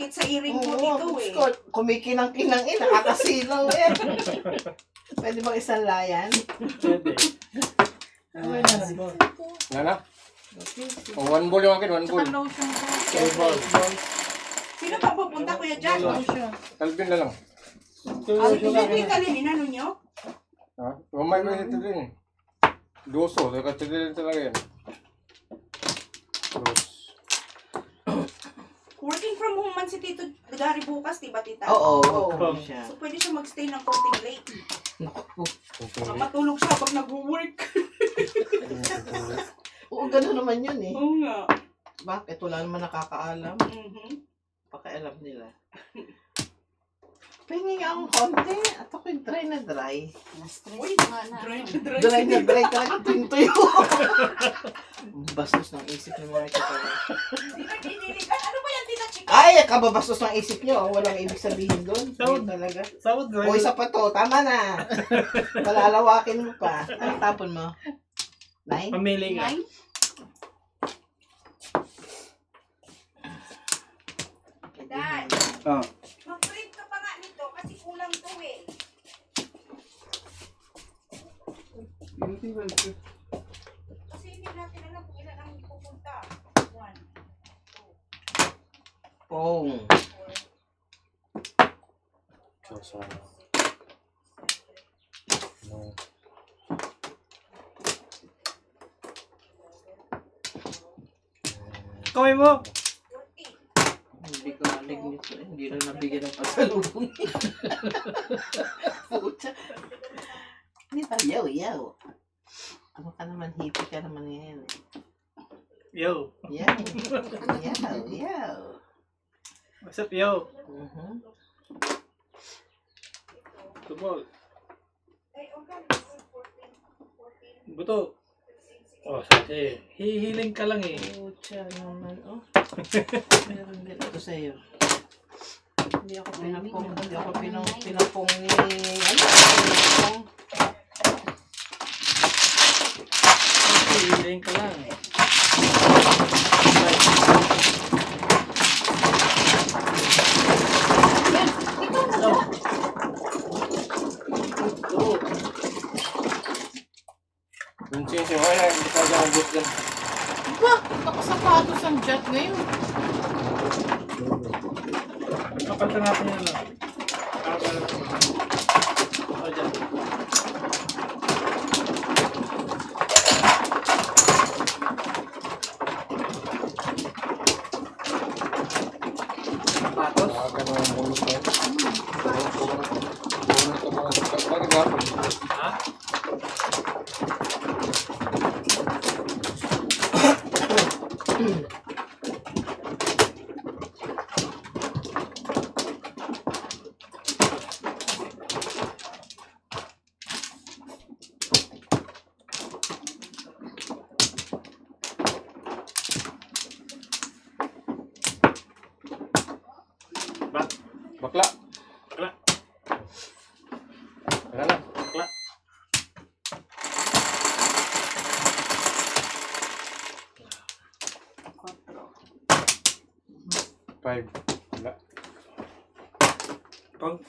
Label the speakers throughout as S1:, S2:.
S1: Masakit sa iring mo dito eh.
S2: Kumikinang-kinang nakakasilaw eh. Pwede bang isang layan?
S3: Pwede. Okay na.
S4: Nana? Oh, one ball yung akin, one ball.
S1: Saka lotion ko.
S3: Okay, balls.
S1: Sino pa pupunta, Kuya Jack?
S3: Lotion.
S4: Calvin na lang.
S1: Hindi yung talinin, ano nyo?
S4: Ha? Mamay ko ito din eh. Doso, nakatili talaga yan. Dos.
S1: Working from home man si Tito Gary bukas, diba tita?
S2: Oo.
S3: siya.
S1: So pwede siya magstay ng konting late. Matulog siya pag nag-work.
S2: Oo, gano'n naman yun eh.
S1: Oo nga.
S2: Bakit? Wala naman nakakaalam. Pakialam nila. Pahingi nga akong konti. At ako'y dry na dry.
S1: Uy,
S2: Dry na dry talaga. Tuyo. Bastos ng isip ng mga ito.
S1: Ano ba yan, tita Chika?
S2: Ay, kababastos ng isip nyo. Walang ibig sabihin doon.
S3: Sawad.
S2: Yun talaga.
S3: Sawad
S2: O, isa pa to. Tama na. Palalawakin mo pa. Ano tapon mo? 9?
S3: Pamili ka.
S1: Dad,
S3: Oh.
S1: mag-print ka pa nga nito kasi kulang to eh. Kasi hindi natin alam kung ilan ang pupunta. 1, 2,
S2: Pong.
S1: 4,
S4: So, no.
S3: Kamay mo.
S1: 40.
S2: Hindi ko malig nito eh. Hindi na nabigyan ng pasalubong. Pucha. Hindi pa. Yaw. Ano ka naman? Hippie ka naman yan eh.
S3: Yo.
S2: Yaw.
S3: What's up, yo? Tubol.
S1: Ay, okay. 14.
S3: Buto. Oh, sabi. Hihiling ka lang eh.
S2: Pucha naman. Oh. Meron din ito sa'yo. Hindi ako pinapong ni... Ano? Pinapong.
S3: Hihiling ka lang eh.
S4: Vincent, wala, hindi ka dyan ang bus dyan.
S2: Ba? Nakasapatos ang jet ngayon.
S3: Kapalta natin yan lang. O, dyan. Sapatos.
S4: Aga na ang bulot na. Bulot ka mga sikat. Bakit nga?
S3: Ha?
S4: Bakla.
S3: Bakla.
S4: Wala na.
S3: Bakla.
S4: Five. Wala.
S3: Pag.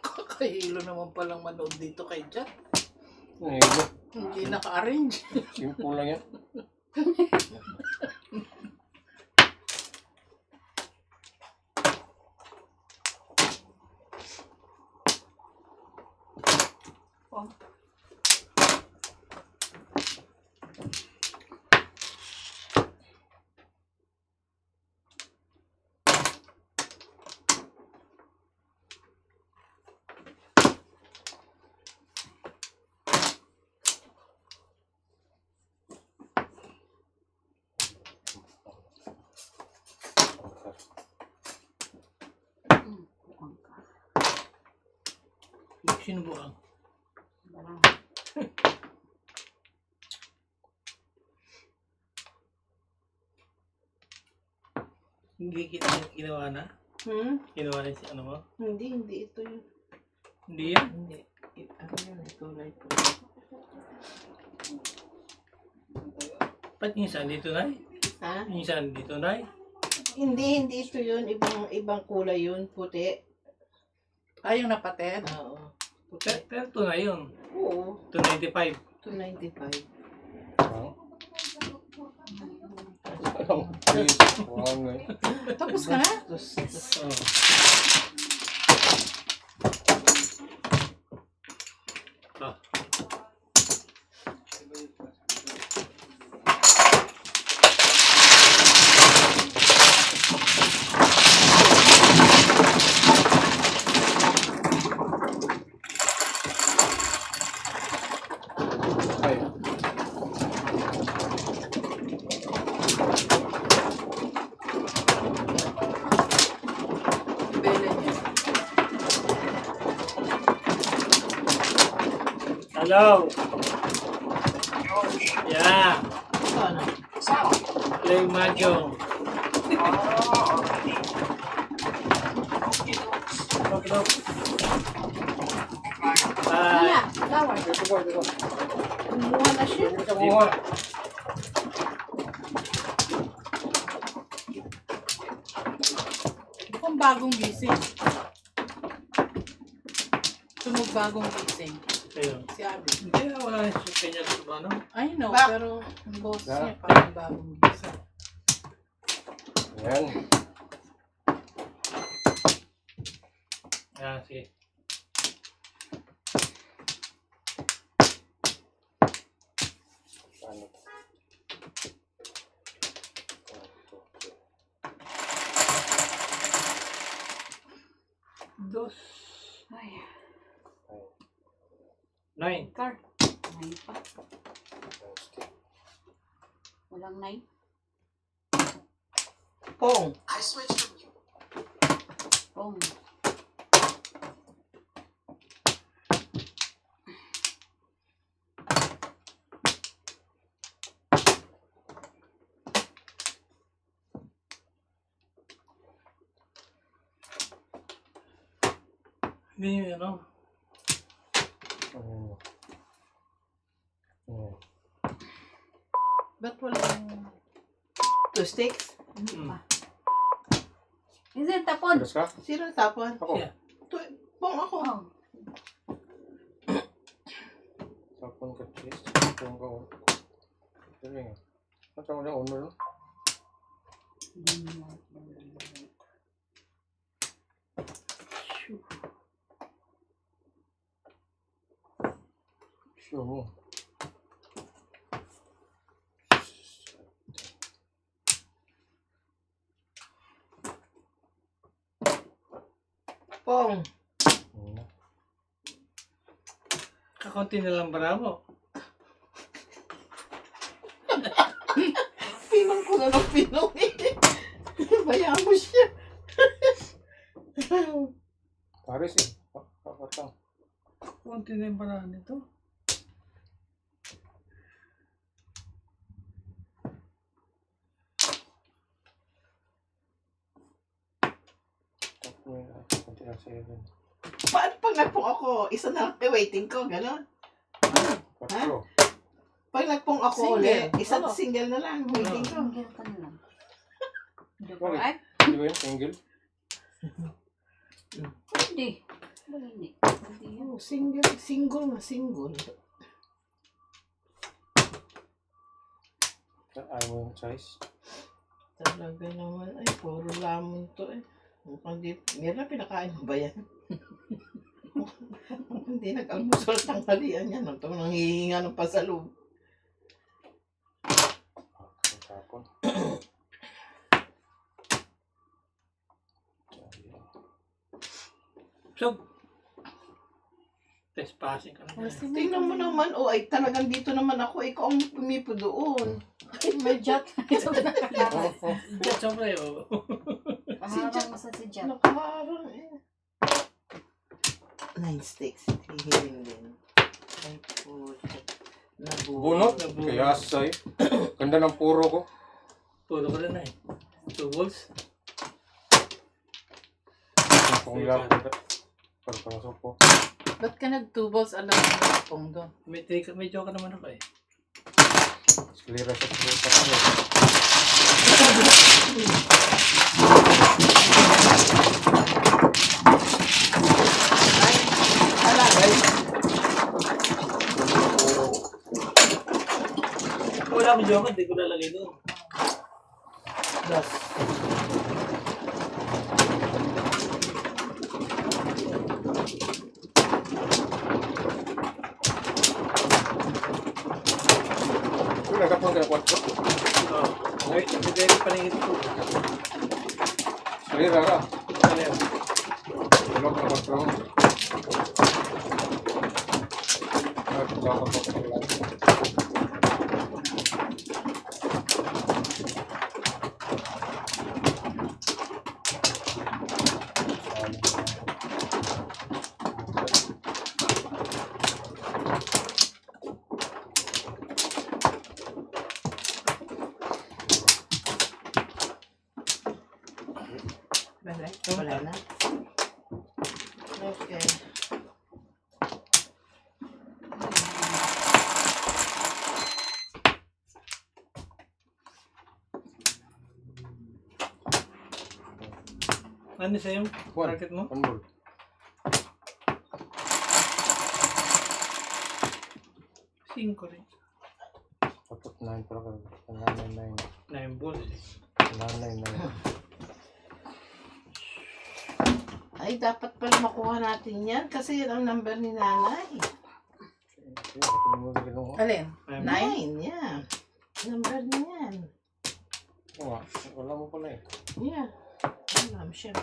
S2: Kakahilo naman palang manood dito kay Jack.
S4: Ay,
S2: Hindi naka-arrange.
S4: simple lang yan.
S2: Sinubukan.
S3: Hindi kita ginawa na. Kinuha na si ano mo?
S2: Hindi ito yun.
S3: Hindi yan.
S2: Hindi. Ano yun? Kulay po.
S3: Ba't yung isa dito na?
S2: Ha?
S3: Yung isa dito na?
S2: Hindi ito yun. Ibang kulay yun. Puti.
S5: Ay, yung napaten.
S2: Oo.
S3: Pero ito na yun.
S2: Oo.
S3: 295.
S2: 295.
S4: Ah. Alam, please. Wala nga eh.
S5: Tapos ka na?
S3: Oh. Ah.
S4: Ay.
S5: Bele niya.
S3: Hello. Yeah.
S2: Ito ano?
S3: Play Mahjong. Look. Bye.
S1: Flower.
S4: Dito po, dito.
S2: Kumuha na siya.
S4: Dito ka kumuha.
S5: Kung bagong gising. Tunog bagong gising.
S3: Ayun.
S5: Si Abby.
S3: Hindi na wala na siya kanya sa ano.
S5: I know,
S2: Bak.
S5: pero ang boss
S4: Bak.
S5: niya parang bagong gising.
S4: Yan.
S3: Ah, sige.
S4: Ano?
S3: Dos.
S1: Ay,
S3: Nine.
S1: car. 9 pa. Walang 9.
S2: Pong.
S1: Pong.
S3: Hindi yun, ano?
S4: Ano? Ano?
S5: Ba't walang...
S2: 2 sticks.
S3: Hmm.
S1: Hindi, tapon.
S4: Tigas ka?
S2: Sino tapon?
S4: Ako.
S3: Yeah.
S2: Pong ako.
S1: Oh.
S4: Sapon ka, cheese. Sapon ka. Sige nga. At ako na uno, no? Sure mo.
S2: Pong.
S4: Ano?
S3: Kakunti na lang bara mo.
S2: Pinong ko na ng pinong eh. Bayaan mo siya.
S4: Paris eh. Kapatang.
S3: Kakunti na yung bara nito.
S4: Kunti lang sa'yo dun.
S2: Paano pag nagpong ako, isa na lang waiting ko, gano'n?
S4: 4.
S2: Pag nagpong ako
S5: Single.
S2: ulit, isang
S5: Oo.
S2: single na lang, waiting ko.
S1: Single ka na lang.
S4: Bakit?
S1: Ay,
S4: Hindi ba yun? Single?
S1: hindi. Hindi. Hindi yun.
S2: Oh, single na single.
S4: Ayaw mo yung size?
S2: Talaga naman, ay, puro lamon to eh. Mukhang di, meron pinakain mo ba yan? Mukhang di nag-almusal tanghalian yan. Ito nang hihinga ng pasalub.
S4: Tapon.
S3: So, test passing ka na.
S2: Tingnan mo naman, oh, ay talagang dito naman ako. Ikaw ang pumipo doon.
S1: May jot.
S3: Diyan, sobra yun.
S1: Paharang mo sa si jot.
S2: Nakaharang eh. 9 sticks. Hihiling din. Ay, puto.
S4: Bunot? Kaya say. Ganda ng puro ko.
S3: Puro ko rin na eh. 2 balls.
S4: Kung lapit. Pagpasok ko.
S5: Ba't ka nag 2 balls alam mo na pong doon?
S3: May joke naman ako eh.
S4: Lira sa puta ko.
S2: Alagay.
S3: Wala akong joke, hindi ko lalagay doon.
S2: Das.
S4: Kung nagkapon ka na 4.
S3: Wait, nagdadali paningin ko.
S4: Lira ka.
S3: Ano yun?
S4: Tulog na 4. Nagkapon ka na 4.
S2: Wala na. Okay.
S3: Ano sa'yo? Target mo?
S4: 1 ball.
S3: Cinco rin.
S4: Dapat 9 pala ka. 999.
S3: 9 balls eh.
S4: 999.
S2: Ay, dapat pala makuha natin yan kasi yan ang number ni nanay.
S5: Alin?
S2: 9, yeah. Number niyan.
S4: Oo nga. Wala mo pala eh.
S2: Yeah. Alam, syempre.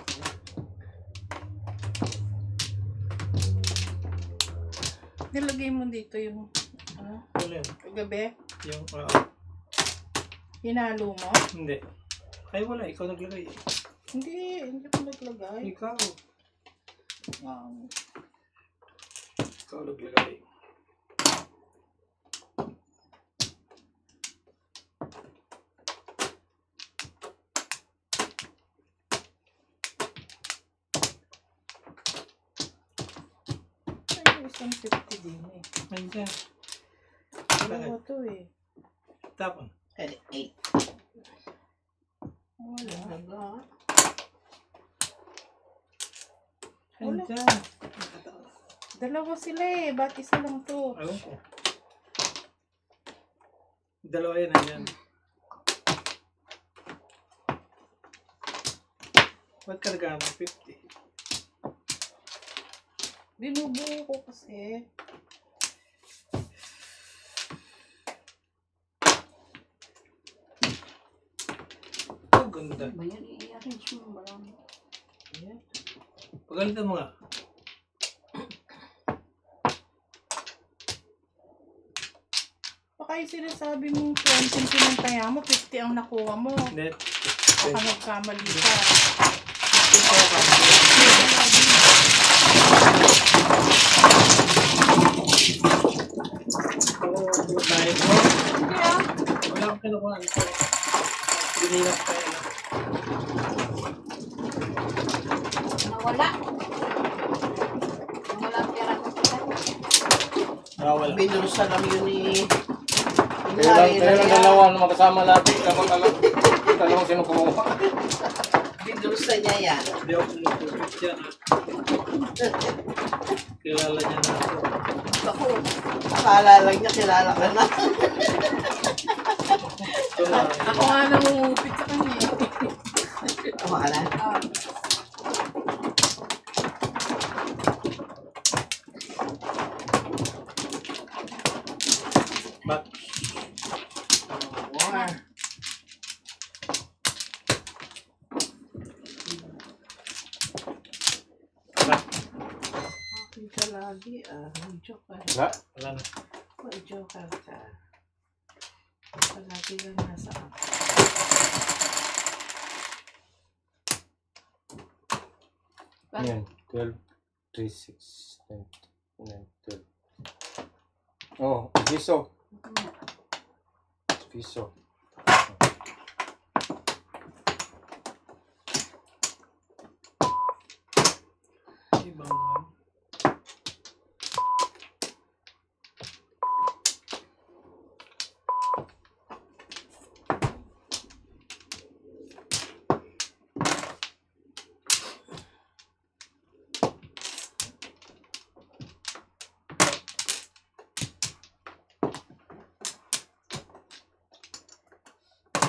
S5: Nilagay mo dito yung
S3: Ano yun?
S5: kagabi.
S3: Yung,
S5: Hinalo mo?
S3: hindi. Ay wala, ikaw naglagay.
S5: Hindi ko naglagay.
S3: Ikaw.
S5: Wow.
S3: Ikaw naglagay.
S5: Ay, isang 50 din eh.
S3: Nandiyan.
S5: Dalawa to eh.
S3: Tapon.
S2: Pwede, 8.
S5: Wala.
S2: Wala.
S3: Nandiyan.
S5: Dalawa sila eh. Ba't isa lang to?
S3: Ayaw ko. Dalawa yan, nandiyan. Ba't karga mo? 50.
S5: Binubuo ko kasi.
S3: Ang ganda.
S1: Ba yan? I-arrange mo ba lang?
S3: Pagalitan mo nga.
S5: Baka yung sinasabi mong 20 pinantaya mo, 50 ang nakuha mo.
S3: Net.
S5: Baka nagkamali ka.
S3: Dahil mo. Wala akong kinukuha. Binilap tayo na.
S1: Nawala. Nawala ang pera ko kita.
S3: Wala.
S2: Binurusa lang yun ni...
S4: Kaya lang dalawa na magkasama natin. Dapat alam. Dalawang sino kumuha.
S2: Binurusa niya yan.
S3: Hindi ako kumupupit dyan. Kilala niya na ako.
S2: Ako, akala lang niya kilala ka na.
S3: Ito na.
S5: Ako nga nangungupit sa kanya eh.
S2: Wala.
S3: Back.
S2: War.
S3: Back.
S2: Akin ka lagi may joker.
S4: Wala.
S3: Wala na.
S2: May joker ka. Palagi lang nasa akin.
S4: Yan. 12, 3, 6, 9, 12. Oh, piso. Piso.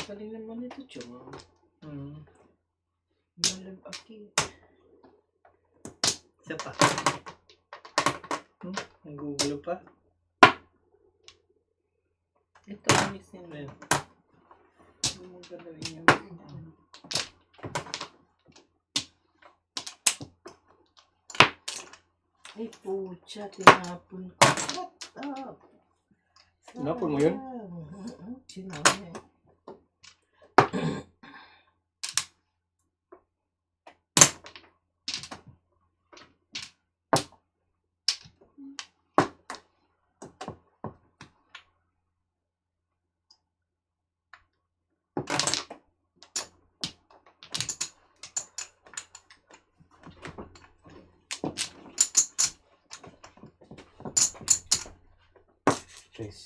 S2: Galing naman ito, Chong.
S3: Hmm.
S2: Malab aki.
S3: Isa pa. Ang gugulo pa.
S2: Ito ang mixin mo.
S3: Ayan.
S2: Ano mo galawin yung Ay, pucha, tinapon ko. What up?
S4: Tinapon mo yun?
S2: Sinawin.
S4: Please.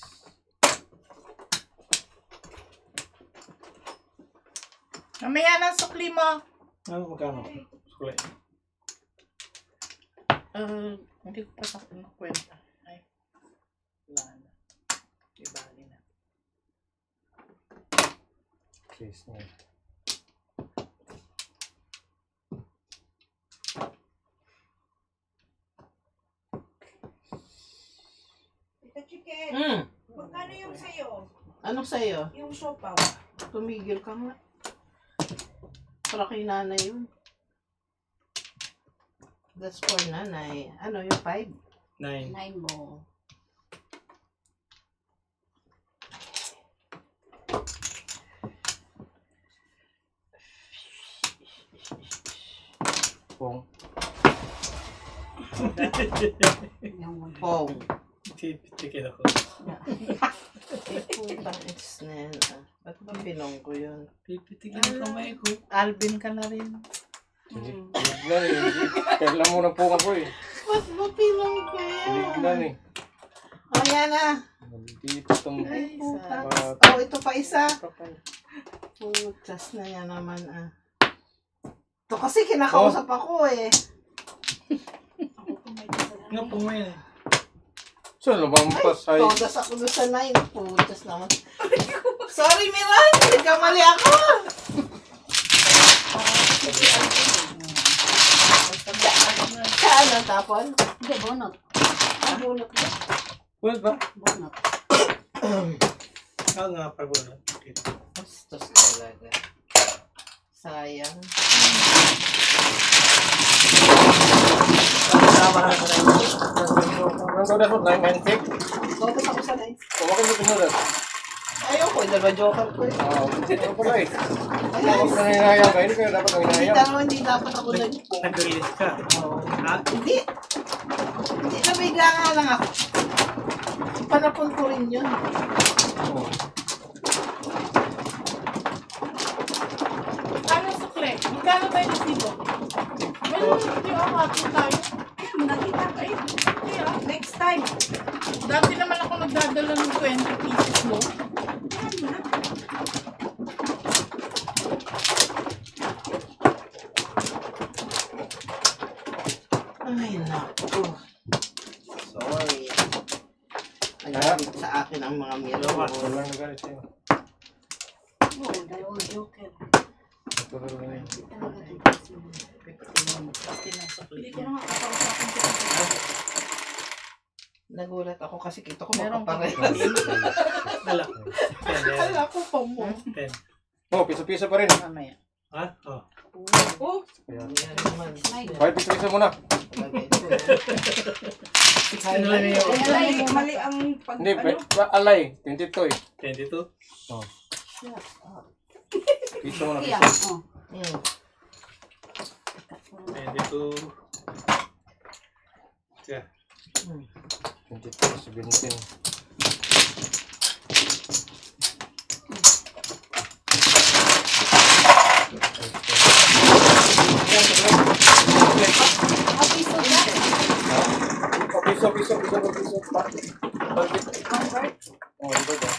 S5: Mamaya na sukli mo.
S3: Ano, magkano? Sukli.
S5: Hindi ko pa nakwenta. Ay, wala na. Ibali na.
S4: Please. No.
S1: Tita Chicken, magkano yung sa'yo?
S2: Anong sa'yo?
S1: Yung siopaw.
S2: Tumigil ka nga. Para kay nanay yun. That's for nanay. Ano yung 5?
S3: 9.
S1: 9 mo.
S4: Pong.
S2: Pong.
S3: Chicken ako.
S2: Eh, putang its na yan. Ba't ba pinong ko yun?
S3: Pipitikin ang kamay ko.
S5: Alvin ka na rin.
S4: Bigla eh. Kailan mo ng pong ako eh.
S2: Ba't ba pinong ko yan?
S4: Bigla eh.
S2: Ayan na.
S4: Maldito tong
S2: Ay, puta.
S4: bata.
S2: Oh, ito pa isa.
S4: Kapal.
S2: Putas na yan naman Ito kasi kinakausap ako eh.
S3: Nga po mo yan eh.
S4: So, lumampas ay.
S2: Todas ako doon sa 9. Putas naman. Sorry, Miran. Nagkamali ako. Sa ano, tapon?
S1: Hindi, bonot. Bonot ba?
S3: Well ba?
S1: Bonot.
S3: Oo nga, pag-ulat.
S2: Bastos talaga. Sayang.
S4: Ang soda po, 996.
S2: Todas ako sa 9.
S4: Kumakin mo tinodas.
S2: Ayoko, dalawa joker ko eh.
S4: Ano pala eh.
S2: Ayan.
S4: Kapag nanginayang ka, hindi kayo dapat nanginayang.
S2: Hindi dapat ako
S3: Nag-release ka. Ha?
S2: Hindi. Hindi, nabigla nga lang ako. Panapon ko rin yun.
S4: Oo.
S5: Ano sukli? Magkano tayo resibo? Well, yung akatin tayo.
S1: Nakita ko eh. Kaya, next time.
S5: Dati naman ako nagdadala ng 20 pieces mo.
S2: Ay, naku. Sorry. Nagalit sa akin ang mga miro.
S4: Walang nagalit sa'yo.
S1: Oo, dalawang joker.
S4: Ito rin yun.
S1: Hindi ko na nga kakausapin ko sa
S2: Nagulat ako kasi kita ko
S5: Meron ka
S2: makaparehas.
S3: Wala. 10.
S2: Akala ko pa mo.
S3: 10.
S4: Oh, piso-piso pa rin.
S5: Mamaya.
S3: Ha? Oh.
S1: Oh,
S4: Kaya,
S2: Yan naman.
S4: 5 piso-piso muna.
S2: Lagay ko.
S3: Ano lang yun?
S1: mali ang pag
S4: Hindi,
S1: ano.
S4: alay. 22 eh.
S3: 22?
S4: Oh,
S2: Shut up.
S4: piso muna.
S1: Kaya,
S4: Piso.
S1: oh.
S3: 22. Yeah.
S4: 22, 17.
S1: Piso dyan.
S4: Piso, piso, piso, piso.
S1: Convert.
S4: Oh, iba ba?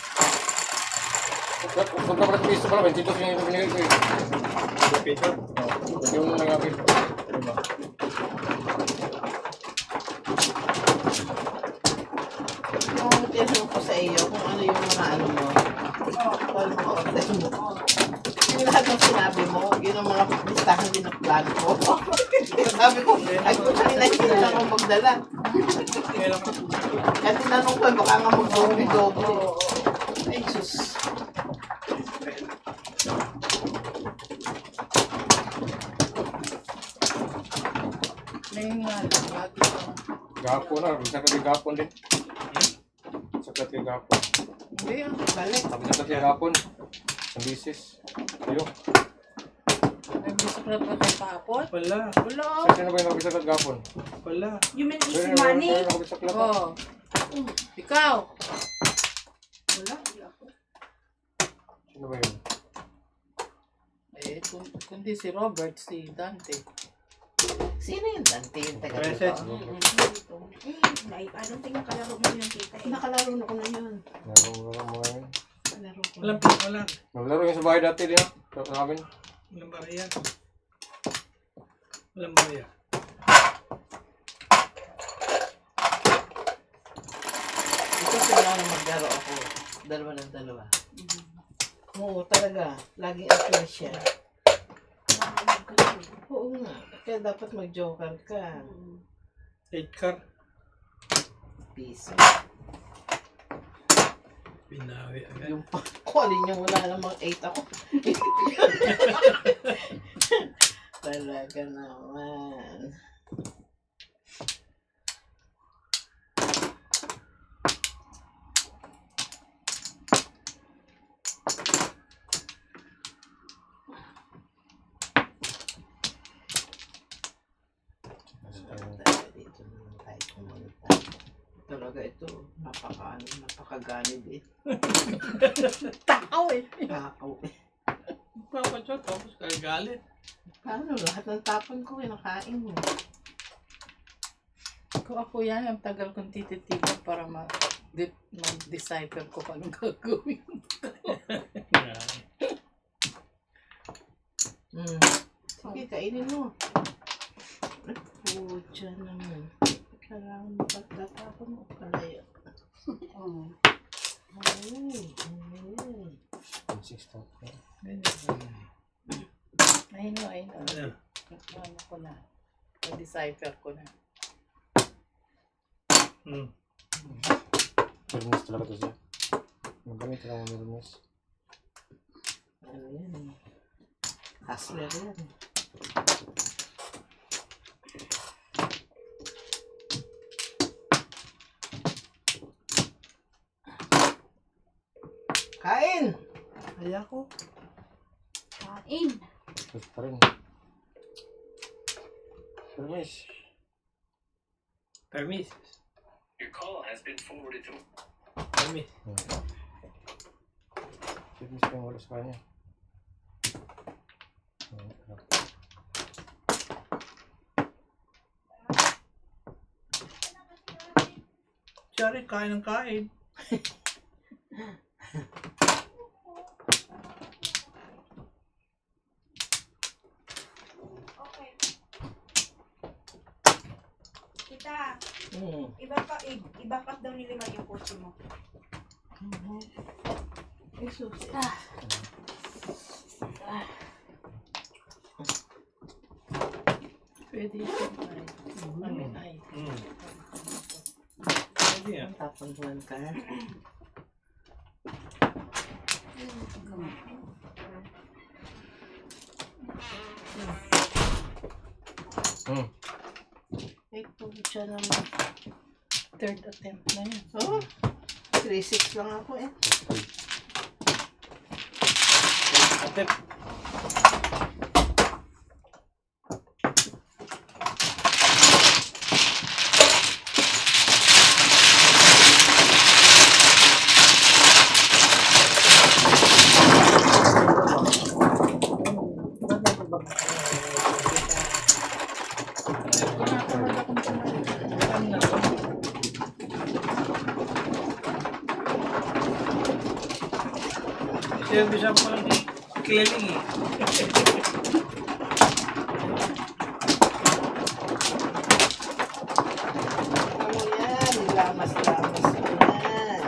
S4: Kung ka pala sa piso pala, 22 yung binigay ko eh.
S3: 2 peso?
S4: Oh, yung nangyari. Diba?
S2: Kung tinanong ko sa iyo kung ano yung mga ano mo, Call mo, order mo. Yung lahat ng sinabi mo, yun ang mga listahan din ng plan ko. Sabi ko, ay kung saan hindi na ako magdala.
S3: Kailan ka?
S2: Kaya tinanong ko, baka nga mag-doble. Ay, sus.
S5: Ngayon nga lang, lagi ko.
S4: Gapon na. Saklat kay gapon din. Saklat kay gapon.
S5: Hindi ah.
S2: Balik.
S4: Saklat kay gapon. Ang bisis. Ayun.
S5: Nagbisaklat ka kay kahapon?
S3: Wala.
S5: Wala.
S4: Sino ba yung nakabisaklat gapon?
S3: Wala.
S1: You mean easy
S4: Sino
S1: money?
S4: yung nakabisaklat?
S5: Oo. Ikaw.
S1: Wala.
S4: Sino ba yun?
S5: Eh, kundi si Robert, si Dante.
S2: Sino yung Dante yung taga
S3: Present.
S2: dito?
S1: I don't think nakalaro mo yung kita eh.
S2: Nakalaro na ko na yun.
S4: Nalaro mo ngayon.
S2: Nakalaro ko.
S3: Walang wala.
S4: Naglaro yung sa bahay dati din ah. Sa amin.
S3: Walang bariya. Walang bariya.
S2: Ito sila na maglaro ako. Dalawa ng dalawa. Oo, talaga. Laging affair siya. Oo nga. Kaya dapat mag-joker ka.
S3: 8 car.
S2: Piso.
S3: Pinawi agad.
S2: Yung calling yung wala namang 8 ako. Talaga naman. Dito naman tayo kumunta. Talaga ito, napakaganid eh.
S5: Takaw eh.
S2: Kakaw eh.
S3: Papachot, tapos kagalit.
S2: Paano lahat ng tapon ko eh, nakain mo.
S5: Kung ako yan, ang tagal kong tititigan para mag-decipher ko paano gagawin.
S2: Sige, kainin mo. Pucha naman. Kailangan mo pagtatapon mo kalayo.
S5: Oo.
S2: Ay.
S4: Consistent.
S5: I know.
S3: Ano?
S5: Ano ko na. Na-decipher ko na.
S4: Bermis talaga to siya. Magamit lang ang bermis.
S2: Ano yan eh. Hustler yan. Kain!
S3: Kaya ko.
S1: Kain.
S4: Tapos pa rin. Bermis.
S3: Permis.
S6: Your call has been forwarded to.
S3: Permis.
S4: Bermis pa yung wala sa kanya.
S3: Siya rin, kain ng kain.
S1: Okay. Kita,
S2: Hmm.
S1: ibakat daw ni Liman yung kotse mo.
S2: Ay, susi.
S5: Pwede ito ay.
S3: Pwede yan.
S2: Tapon mo ang car. Ay, pucha naman.
S5: Third attempt na yun.
S2: Oh, 3-6 lang ako eh.
S3: Atep. Siya bisa ko lang kilaling eh.
S2: Ano yan? Nilamas-lamas ko yan.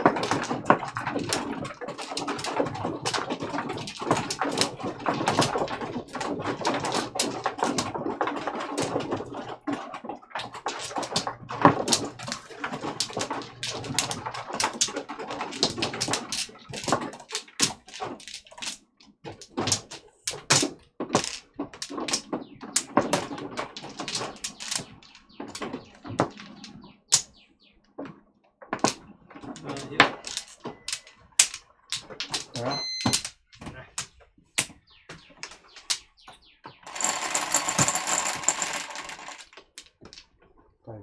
S4: Ha? Five.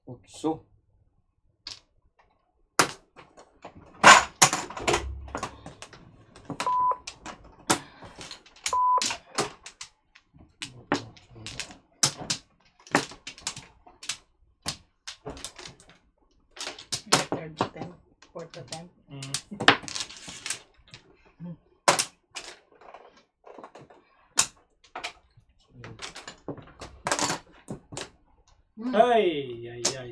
S4: Utso.
S5: Third attempt. Fourth attempt.
S3: Ay, ay, ay.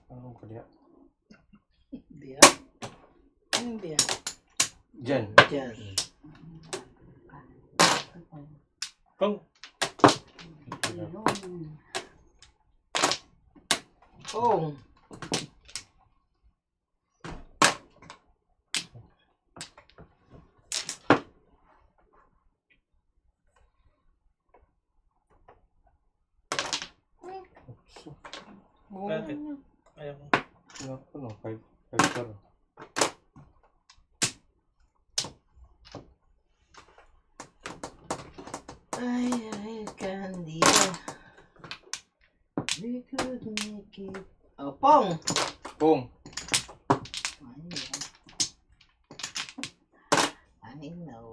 S4: Anong kaya?
S2: Hindi Hindi
S4: Diyan.
S2: Diyan.
S3: Pang.
S2: Oh.
S4: Utso.
S3: Bakit? Ayaw ko.
S4: Naku no, 5 star.
S2: Ay, ay, Candida. We could make it. Oh, Pong!
S4: Pong.
S2: I know.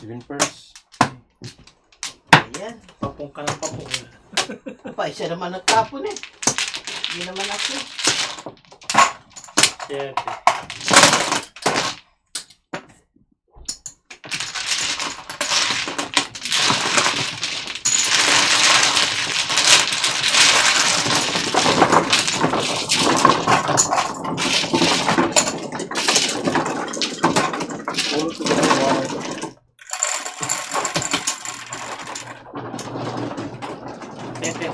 S4: 7 pairs.
S2: Ayan.
S3: Papong ka ng papong.
S2: Pa, siya naman nagtapon eh. Hindi naman ako.
S3: Siyete.
S4: Puro sa dalawa.
S3: Siyete.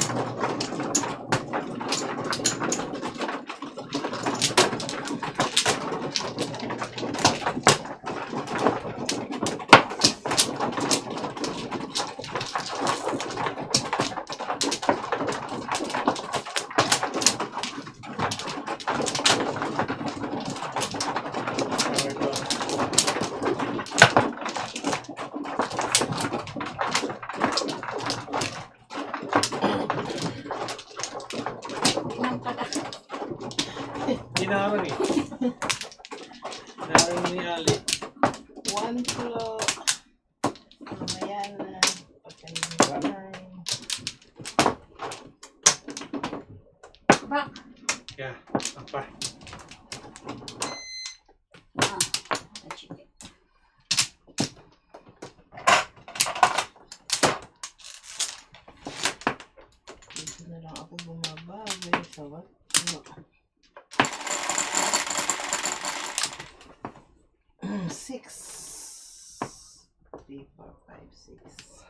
S3: Hinarang eh. Hinarang ni Ali.
S2: 1 kilo. Mamaya na. Pagkalinay.
S1: Bak.
S3: Yeah. Apa?
S2: Dito na lang ako bumabagay sa what? Ano? 6 3, 4, 5, 6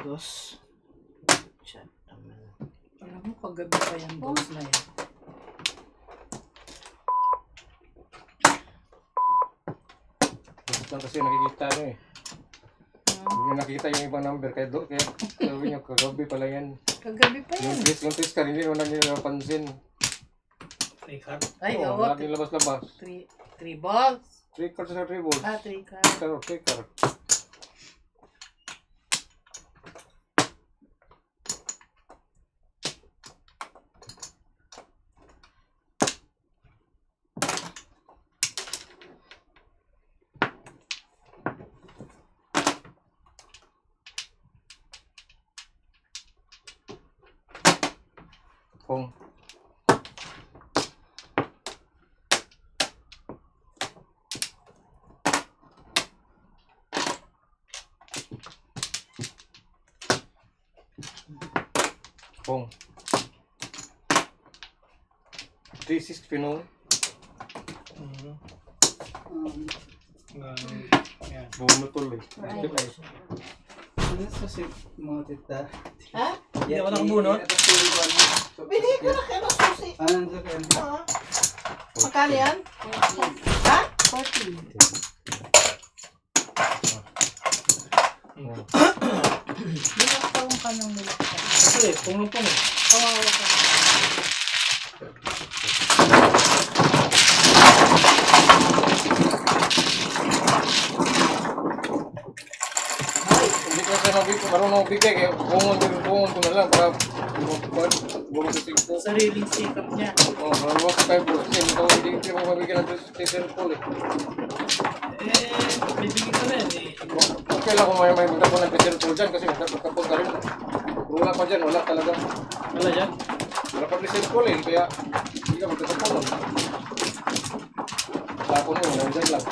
S2: dos. Chat naman.
S5: Alam mo, kagabi pa yung dose na yan.
S4: Bakit lang kasi nakikita ano eh. Hindi nakita yung ibang number. Kaya sabi niya, kagabi pala yan.
S5: Kagabi pa yan.
S4: Yung twist ka, hindi naman nila napansin.
S3: Ay, card.
S5: Ay,
S4: Oo,
S5: oo.
S4: laging labas-labas.
S5: 3 balls.
S4: 3 cards sa 3 balls.
S5: 3 cards.
S4: Pero 3 cards. Pong. Pong. 3-6 Pinoy.
S3: Yan.
S4: Bumunot tuloy.
S7: Ano kasi mga tita?
S2: Ha?
S3: Hindi ako nakabunot.
S2: Bili ko na kayo ng susi.
S7: Ano sa kayo?
S2: Oo. Magkano yan? Ha?
S5: 14.
S2: Hindi na ako
S5: yung kanyang nilaksan.
S3: Ito eh, pumupong eh.
S5: Kawawa ka.
S4: Hindi ko siya marunong magbigay, kaya bungon ko na lang para bungon sa 5.
S5: Sariling sikap niya.
S4: Oh, marunong sa 5 bro. Kasi hindi mo mabigyan ng cellphone eh.
S3: Bibigyan ko na yan eh.
S4: Okay lang kung may magkapon ng cellphone dyan kasi magkapon ka rin. Wala pa dyan, wala talaga.
S3: Wala dyan?
S4: Wala pa rin cellphone eh, kaya hindi ka magkakapon. Tapon mo, nandyan lang.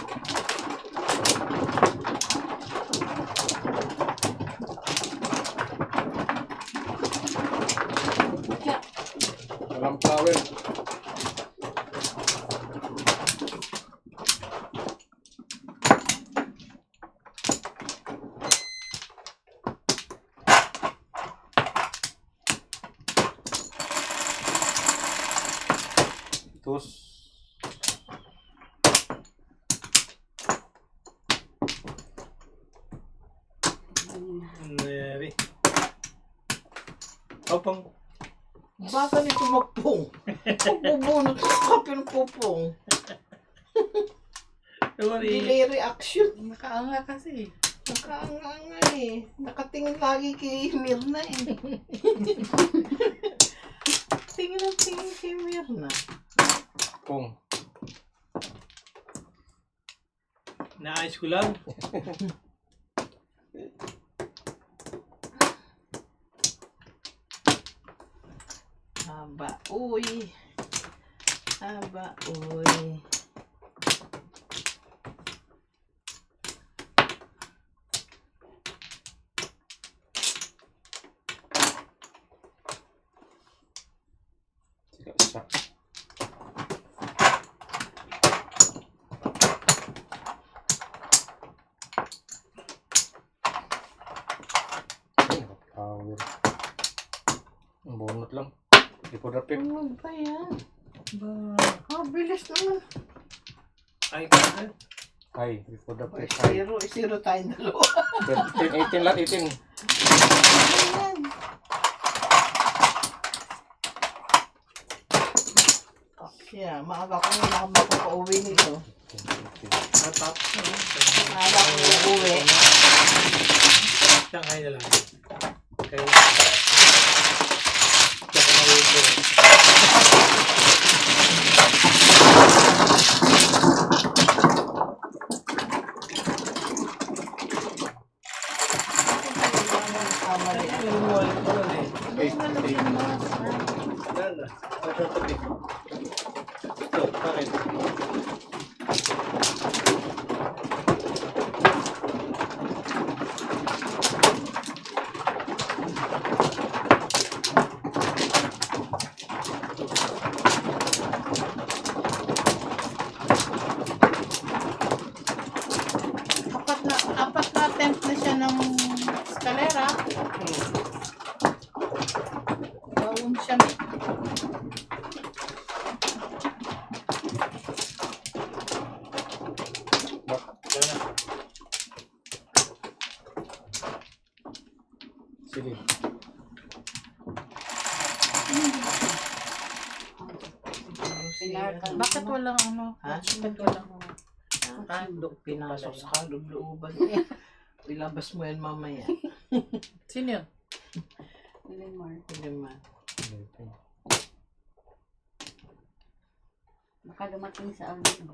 S4: Walang flower. Terus
S3: Neri. Opang.
S2: Baka nito magpong. Magbubunot sa pinupupong. Delay reaction.
S5: Nakaanga kasi.
S2: Nakaanganga eh. Nakatingin lagi kay Mirna eh. Tingin ang tingin kay Mirna.
S4: kung
S3: Naayos ko lang.
S2: Aba, uy. Aba, uy.
S4: tidak bisa. Power. Bunot lang. Di po dapit.
S2: Ano ba yan?
S5: Ba,
S2: Bilis naman.
S3: Ay, kasi.
S4: Ay, di po dapit.
S2: Zero tayong dalawa.
S4: 18 lang, 18.
S2: Ayan. Yeah, maaga ko na makapauwi nito.
S3: Tapos na.
S2: Maaga ko na uwi.
S3: Shanghai na lang. Kaya. Tsaka na uwi.
S2: Kamali.
S3: Pero mo ay ko na eh.
S5: malagyan mo.
S3: Nana. Ito tabi. Ito, bakit?
S5: Apat na attempt na siya ng eskalera. Bawon siya.
S4: Sige.
S5: Bakit walang ano?
S2: Ha?
S5: Bakit walang
S2: Pinasok sa kalooban eh. Ilabas mo yan mamaya.
S5: Sino yun?
S2: Hindi man.
S1: Baka dumating sa amin.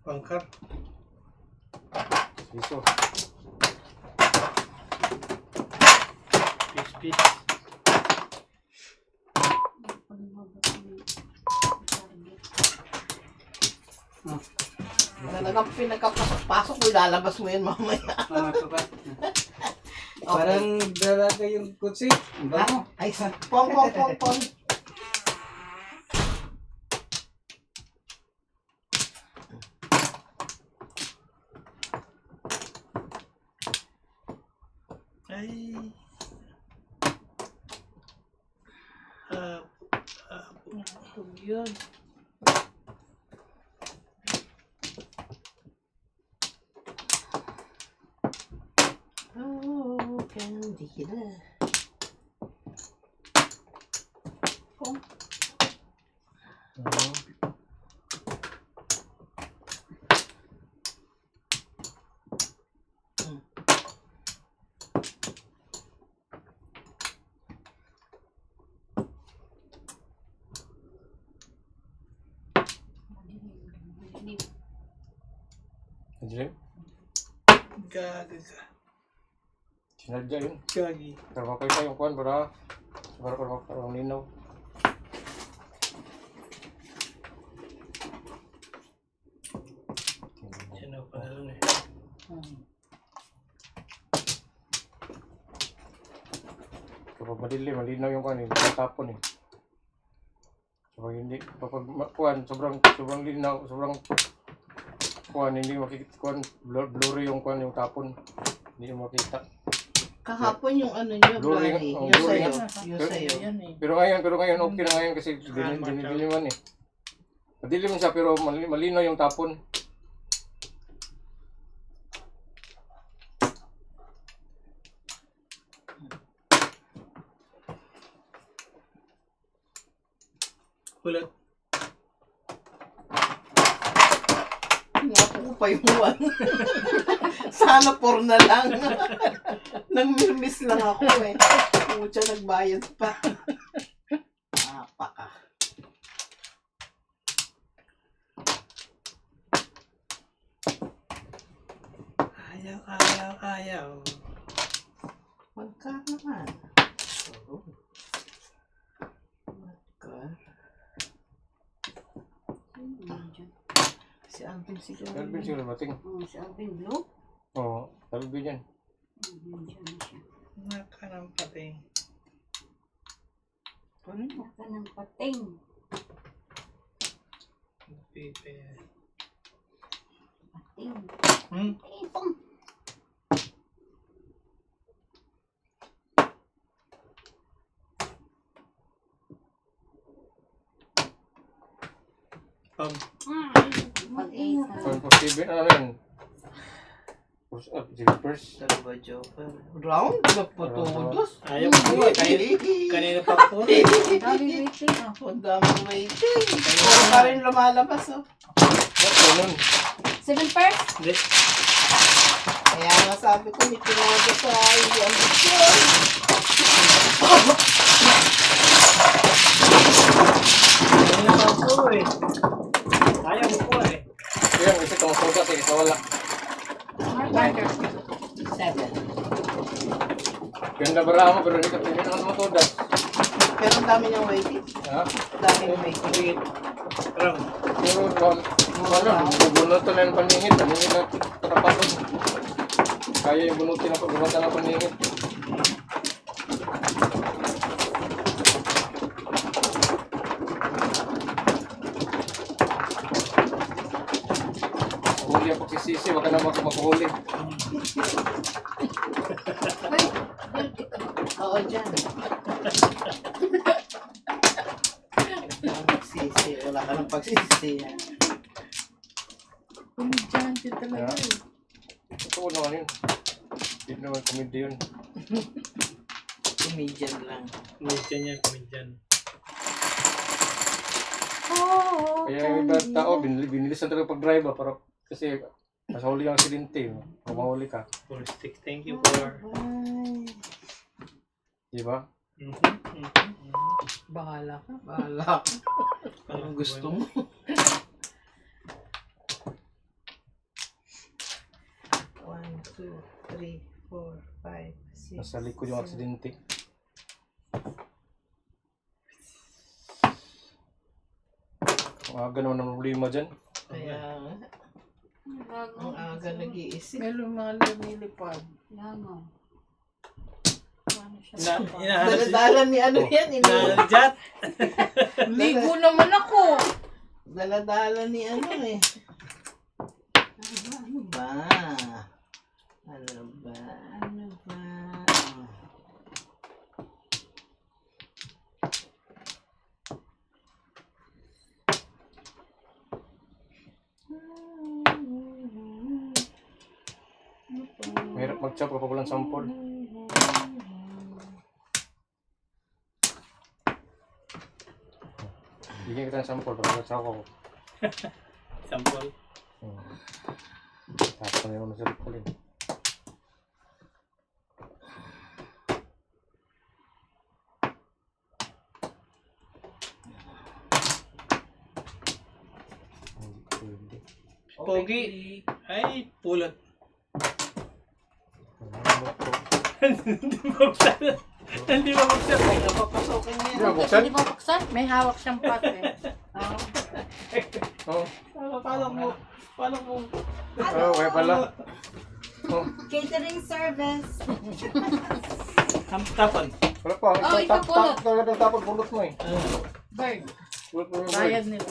S3: Pangkar.
S4: Iso.
S3: Peace.
S2: Talagang pinagkapasok-pasok mo, ilalabas mo yan mamaya.
S7: Papa. Parang dalaga yung kutsi. Bango.
S2: Ay, pong.
S3: Ay.
S5: Ito yun.
S2: Sige na.
S4: Dilim.
S3: Gaga ka.
S4: Sinadya yun.
S3: Gagi.
S4: Pero makita yung kuhan para parang linaw.
S3: Sino pa na rin eh.
S4: Kapag madilim, malinaw yung kuhan, hindi matapon eh. Kapag hindi, kapag kuhan, sobrang linaw, sobrang kuhan, hindi makikita kuhan, blurry yung kuhan, yung tapon. Hindi mo makita.
S2: Kahapon yung ano nyo,
S4: Blurry,
S2: Blurry.
S4: oh,
S2: Yung
S4: blurry
S2: sa'yo.
S4: nga.
S2: Yung sa'yo.
S5: Yan eh.
S4: Pero ngayon okay na ngayon kasi dinidiliman eh. Madilim siya pero malinaw yung tapon.
S3: Ulat.
S2: Naku pa yung one. Sana 4 na lang. Nang-miss lang ako eh. Pucha, nagbayad pa. Napaka.
S3: Ayaw.
S2: Magka naman. Oh. Magka. Si Alvin siguro.
S4: Alvin siguro bating.
S1: Si Alvin Blue.
S4: Oo, Alvin yan.
S3: Naka ng pating.
S2: Ano mo?
S1: Naka ng pating.
S3: Pipe.
S1: Pating.
S3: Hmm?
S1: Tipong. Pag-8 na.
S4: Kung posible, ano yan? First.
S2: Dalawa joker. Round? Nagputudos?
S3: Ayaw mo. Kanina pa po.
S1: Dami waiting ah.
S2: Ang daming waiting. Puro pa rin lumalabas oh.
S4: Ganun.
S1: 7 first?
S3: Hindi.
S2: Kaya nga sabi ko, may tinodo sa hindi ambisyon.
S3: Kanina pa po eh. Ayaw mo po eh.
S4: Kaya kasi itong soda, sige, wala.
S1: Marker.
S2: 7.
S4: Ganda bara mo, pero hindi naman mo soda.
S2: Pero ang dami niyang waiting.
S4: Ha?
S2: Dami niyang waiting.
S3: Sige. Ram.
S4: Pero, bubunutin na yung paningit. Paningit na katapatod. Kaya yung bunutin na bunutan na paningit. Huli ang pagsisisi, wag ka na magkuhuli.
S2: Oo, dyan. Magsisi. Wala ka ng pagsisi.
S5: Komedyante talaga eh.
S4: Ito naman yun. Hindi naman komedi yun.
S2: Comedian lang.
S3: Kumidyan yan, kumidyan.
S4: Kaya yung iba tao, binilisan talaga pag-drive para kasi mas huli ang aksidente. Kung mahuli ka.
S3: Full stick. Thank you for...
S4: Di ba?
S2: Bahala ka. Bahala ka. Anong gusto mo? One, two, three, 4, 5, 6.
S4: Nasa likod yung aksidente. Ang aga naman ng problema dyan.
S2: Kaya nga. Ang aga nag-iisip.
S5: May lumilipad.
S1: Langaw. Ano siya?
S3: Inahanap si...
S2: Daladala ni ano yan?
S3: Inahanap
S5: Ligo naman ako.
S2: Daladala ni ano eh. Ano ba? Ano ba? Ano ba?
S4: Mahirap mag-chop kapag walang sampol. Bigyan kita ng sample para sa ako.
S3: Sample.
S4: Tapos na yung masarap ko rin. Hindi.
S3: Pogi. Ay, pulot. Hindi buksan. Hindi ba buksan?
S2: Ay, napapasokin niya.
S4: Hindi ba buksan?
S5: Hindi ba buksan? May hawak siyang pot eh.
S4: Oo.
S3: Paano po?
S4: Oo, kaya pala. Oh,
S1: Catering service.
S3: Tapon.
S4: wala pa.
S5: Oh, ipapulot.
S4: Tapos pulot mo eh.
S5: Bird.
S4: Pulot mo yung
S5: Bayad nila.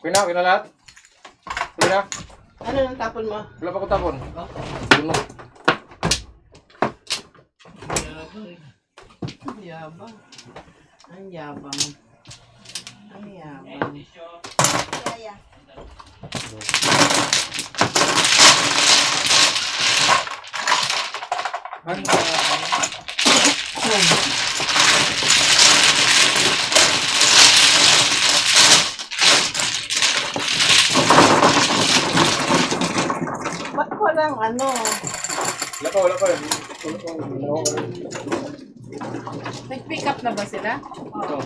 S4: Kaya na lahat? Kaya na?
S2: Ano nang tapon mo?
S4: Wala pa ko tapon. Puno.
S2: Ang yabang. Ang yabang. Ang yabang.
S1: Kaya.
S2: Ba't walang ano?
S4: Wala pa.
S5: Nag-pick up na ba sila?
S4: Ito.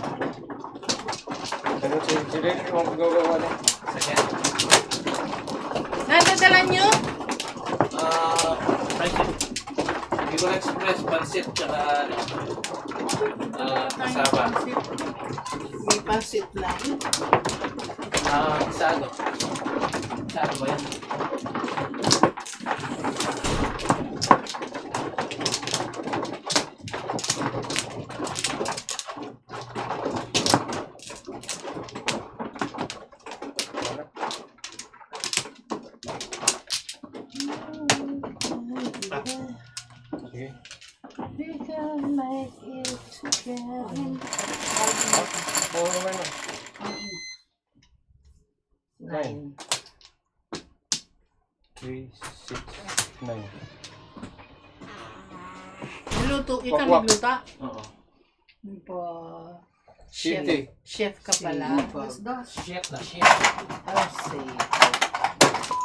S4: Ano si Ren, yung gagawa niya.
S5: Nadadala nyo?
S7: Bicol Express, pansit, tsaka kasama.
S2: May pansit lang.
S7: Sa ano? Sa ano ba yan?
S4: Sige.
S2: We can make it together.
S4: Oo naman na.
S2: 9.
S4: 3, 6, 9.
S5: Niluto. Ikaw
S4: Wakwak.
S5: nagluta?
S7: Oo.
S5: Po.
S4: City.
S5: Chef ka pala.
S7: Chef na chef.
S2: Oh, say.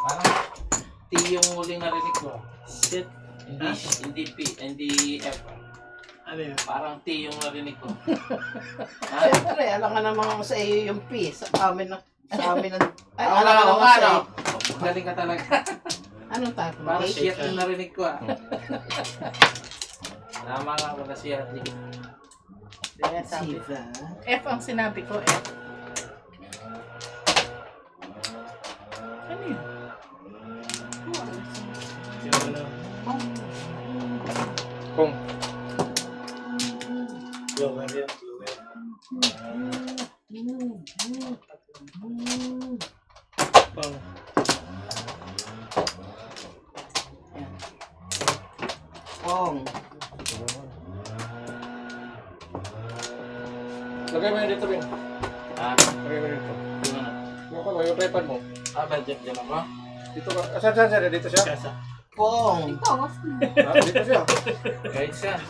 S7: Parang T yung huling narinig ko.
S3: Shit.
S7: Hindi F.
S3: Ano yun?
S7: Parang T yung narinig ko.
S2: Siyempre, alam nga naman sa iyo yung P. Sa amin ang... Ay,
S7: Oo
S2: alam
S7: nga,
S2: nga
S7: oo
S2: naman
S7: nga,
S2: sa
S7: no?
S2: iyo.
S7: Galing ka talaga.
S2: Anong type mo?
S7: Parang
S2: H?
S7: shit yung narinig ko ah. Tama nga ako na siya.
S5: Kaya sabi.
S2: Siva.
S5: F ang sinabi ko. F. Ano yun?
S3: Yung ano?
S4: Kung.
S3: Blower yan. Blower. Pang.
S2: Pong.
S4: Lagay mo yun dito, Ben. Lagay mo dito. Yung tripod mo.
S7: Dyan ako.
S4: Dito ka. Saan siya? Dito siya?
S3: Kasa.
S2: Pong.
S4: Dito siya.
S7: Guys yan.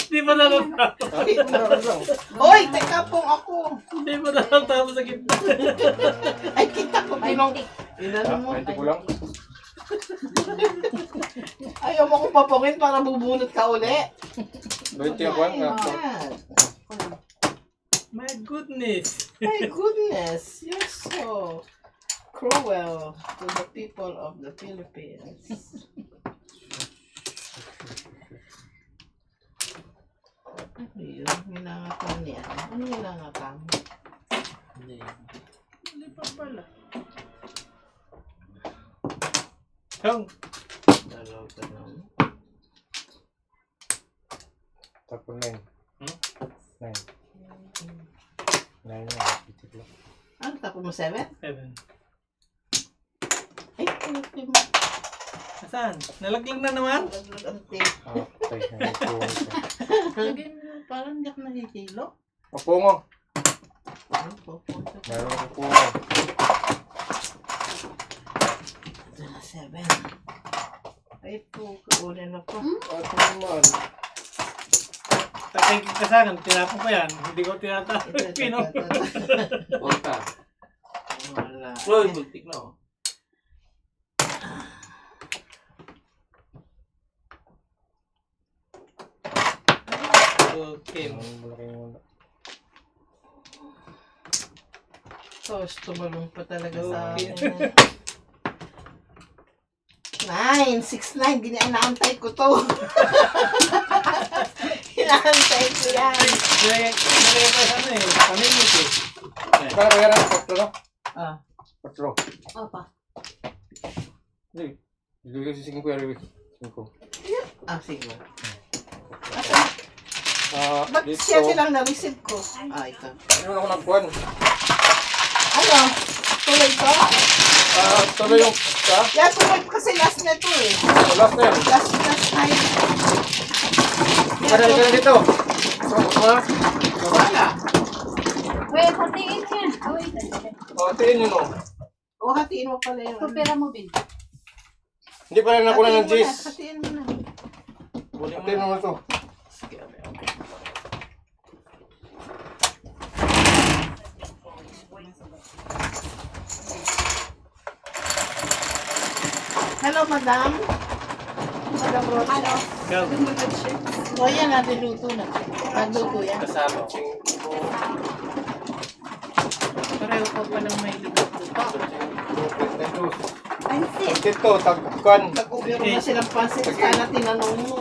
S3: Hindi pa natatapos.
S4: Meron lang.
S2: Hoy, teka pong ako.
S3: Hindi pa natatapos sa gitna.
S2: Ay, kita ko. Inano mo.
S4: 20 ko lang.
S2: Ayaw mo kong papungin para bubunot ka uli.
S4: 20 ako lang.
S2: Yan.
S3: My goodness.
S2: My goodness, you're so cruel to the people of the Philippines. Ano yun? Minangatan niya. Ano minangatan?
S5: Hindi pa pala.
S3: Yung.
S4: Tapos 9. 9. 9 na.
S2: Ano tapo mo? 7?
S3: 7.
S2: Ay, pinagpim mo.
S3: Asan? Nalaglag na naman?
S2: Ang tape.
S4: Okay. Nagpuwang siya.
S5: Lagay mo, parang hindi ako nakikilo.
S4: Papungo.
S2: Ano po?
S4: Meron ako pungo.
S2: 7. Ay po, kaunin na po.
S4: At naman.
S3: Tatay ka sa akin, tinapon ko yan. Hindi ko tinatapon. Pino.
S7: Huwag ka.
S2: Wala.
S7: Uy, bultik na oh.
S3: Okay.
S4: Malaking muna.
S2: Tos, tumalong pa talaga sa
S3: Okay.
S2: akin. 9, 6, 9. Inaantay ko to. Inaantay ko yan.
S3: Nilagay pa sa ano eh. Pamimit eh.
S4: Kaya kaya na, 4 no?
S2: Ah.
S4: 4.
S1: Opa.
S4: Hindi. Hindi kasi 5 yan, 5.
S2: Ah, sige. Ba't
S4: Dito.
S2: siya silang na-receive ko? Ah, ito.
S4: Ano ako nagkuhan?
S2: Ano? Tuloy ko?
S4: Tuloy yung
S2: Yeah, tuloy ko kasi last na to eh.
S4: last na yan.
S2: Last time.
S4: Kada ka dito. Sama.
S2: Wala.
S1: Wait, hatiin yan. Oh, wait. Wait.
S4: Tiin yun o.
S2: O, hatiin mo pala yun.
S1: Pera mo, Bin.
S4: Hindi pa rin nakuha ng G's.
S2: Hatiin mo na.
S4: Tiin mo ito.
S2: Hello, madam. Madam Rosa.
S3: Ikaw.
S2: O, yan na, niluto na. Nagluto yan.
S7: Kasama.
S2: Pareho ko palang may luto.
S1: Pansit.
S4: Dito, tagkuhan.
S2: Nag-ubiro na silang pansit. Sana tinanong mo.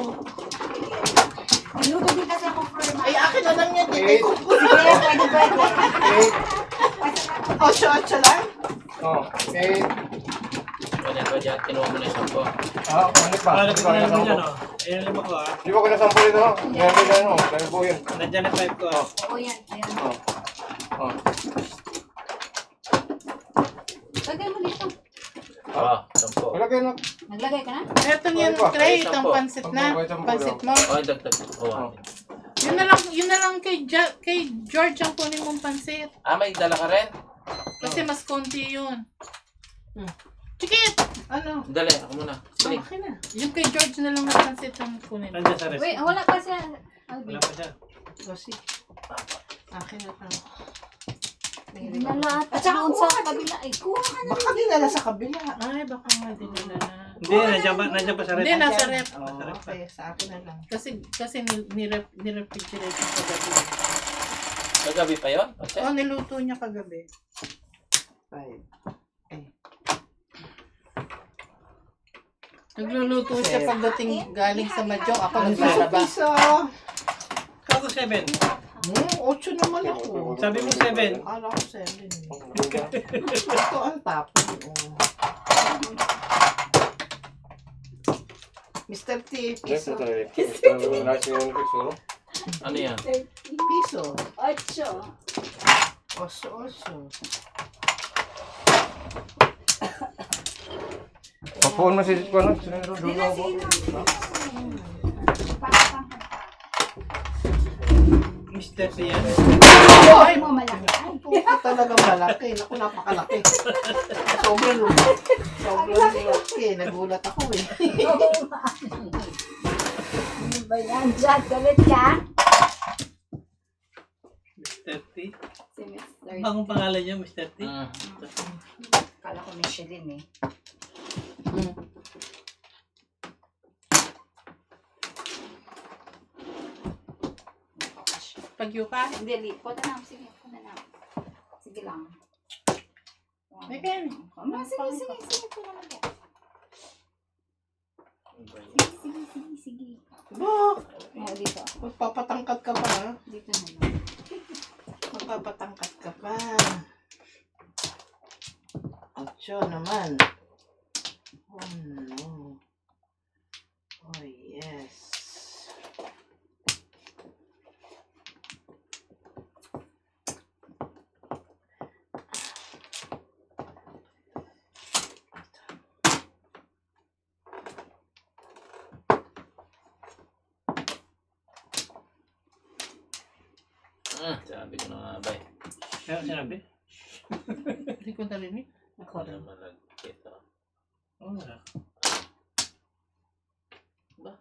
S1: Niluto din kasi ako for
S2: Ay, akin na lang yan. Hindi
S4: Eight.
S2: ko po.
S1: Pwede.
S2: Ocho lang.
S4: Oh, eh,
S7: Ano ba dyan? Kinuha mo na yung sampo.
S4: ano pa?
S3: Ano
S4: Hindi
S3: ko
S4: pa
S3: na naman
S4: kinasama
S3: dyan
S4: ko.
S3: oh. Ayan lima ko ah.
S4: Di ba kinasampo dito? Meron din ano, dahil po yun.
S3: Nandiyan na 5 ko ah.
S1: Oo, yan. Ayan.
S4: Oh. Oh.
S1: Lagay mo dito.
S7: Ah, sampo.
S4: Wala kayo na.
S1: Naglagay ka na?
S5: Eto yung
S4: Ay, pa.
S5: tray,
S7: Ay,
S5: itong
S7: sampo.
S5: pansit na. Pansit mo.
S7: Oh, dagdag. Oh.
S5: Yun na lang kay George ang kunin mong pansit.
S7: Ah, may dala ka rin?
S5: Kasi mas konti yun.
S2: Hmm.
S5: Chikit!
S2: Ano?
S7: Dali, ako muna. Sige.
S2: Akin na.
S5: Yung kay George na lang na pansit ang kunin.
S3: Nandiyan sa rest.
S1: Wait, wala pa siya.
S3: Wala pa siya.
S2: Kasi, akin na lang.
S1: Dinala at saka doon sa kabila. Ay, kuha ka na.
S2: Baka dinala sa kabila.
S5: Ay, baka nga dinala na.
S3: Hindi, nandiyan pa sa rest.
S5: Hindi, nasa rep.
S2: Oh, okay, sa akin na lang.
S5: Kasi ni-refrigerate niya kagabi.
S7: Kagabi pa yun? Okay.
S5: Oo, niluto niya kagabi.
S2: 5.
S5: Nagluluto siya pagdating galing sa Majok. Ako
S3: Ano
S5: naglalaba.
S2: Piso.
S3: Ako 7.
S2: 8 naman ako.
S3: Sabi mo 7.
S2: Akala ko 7. Ito ang tapon. Oh. Mr. T, piso.
S7: Ano yan?
S2: Piso.
S1: 8.
S2: Oso.
S4: Papuan mo si Kuano.
S1: Sila.
S3: Mr. T yan.
S2: Ay,
S1: Mo malaki. Ay,
S2: puto talaga malaki. Naku, napakalaki. Sobrang laki. Nagulat ako eh.
S1: ano ba yan? Diyan, galit ka?
S3: Mr. T.
S1: Si Mr.
S3: Ang pangalan niya, Mr. T.
S1: Kala ko Michelin eh.
S5: Pagyuka.
S1: Hindi, punta na. Sige, punta na. Sige lang.
S5: Again.
S1: Sige. Punta na po. Sige.
S2: Bak,
S1: Oh, dito.
S2: magpapatangkat ka pa ha?
S1: Dito na lang.
S2: Magpapatangkat ka pa. 8 naman. Oh no. Oh yes.
S7: Sabi ko na nga ba eh.
S3: Kaya sinabi?
S5: Hindi ko narinig.
S7: Ako naman nagkita.
S3: Oo nga.
S7: Ba?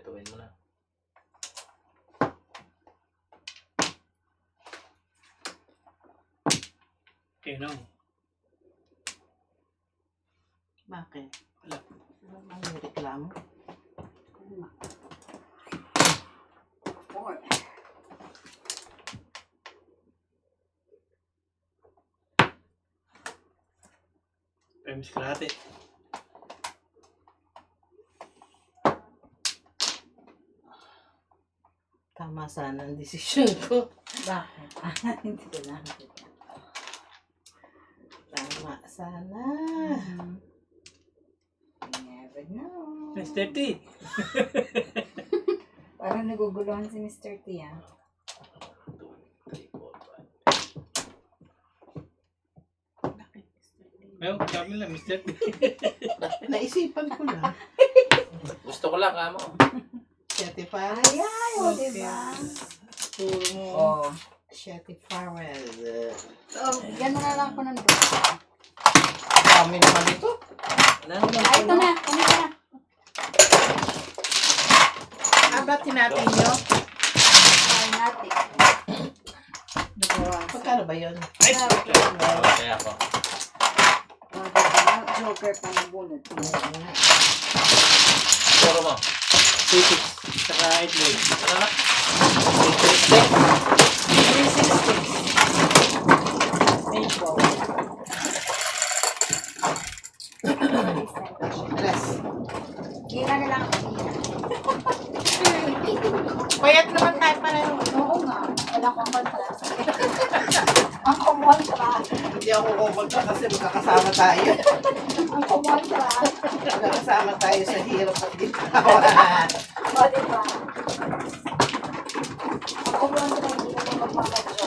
S7: Lutuin mo na.
S3: Tinong.
S2: Bakit?
S3: Wala.
S2: Ano may reklamo?
S1: Four.
S3: Times kalahati.
S2: Tama sana ang desisyon ko.
S1: Bakit? Hindi ko na.
S2: Tama sana.
S1: You never know.
S3: Mr. T.
S1: Parang naguguluhan si Mr. T, ah.
S7: 2, 3, 4, 5.
S3: Ayun, sabi lang, Mr. T.
S2: Naisipan ko lang.
S7: Gusto ko lang kamo.
S2: Certified.
S1: Ay, o, diba?
S2: Puro mo.
S1: Oh.
S2: Certified.
S1: So, bigyan mo na lang ako ng drugs.
S2: Dami naman ito.
S1: Ay, ito na. Ano na?
S5: Abatin natin nyo.
S1: Ay, natin.
S2: Magkano ba yun?
S3: Ay,
S7: Okay ako.
S1: O, diba? Joker pa ng bunot.
S7: Puro mo.
S3: Physics. Saka itlog.
S7: Ano na?
S1: 360. Baseball.
S2: Tres.
S1: Hila na lang ako.
S5: Payat naman tayo pareho.
S1: Oo nga. Wala akong contrast. Ang kumontra.
S2: Hindi ako kukunta kasi magkakasama tayo.
S1: Ang kumontra.
S2: Magkakasama tayo sa hirap at ginawa.
S1: O, diba? Ang kumontra, hindi na magmamagyo.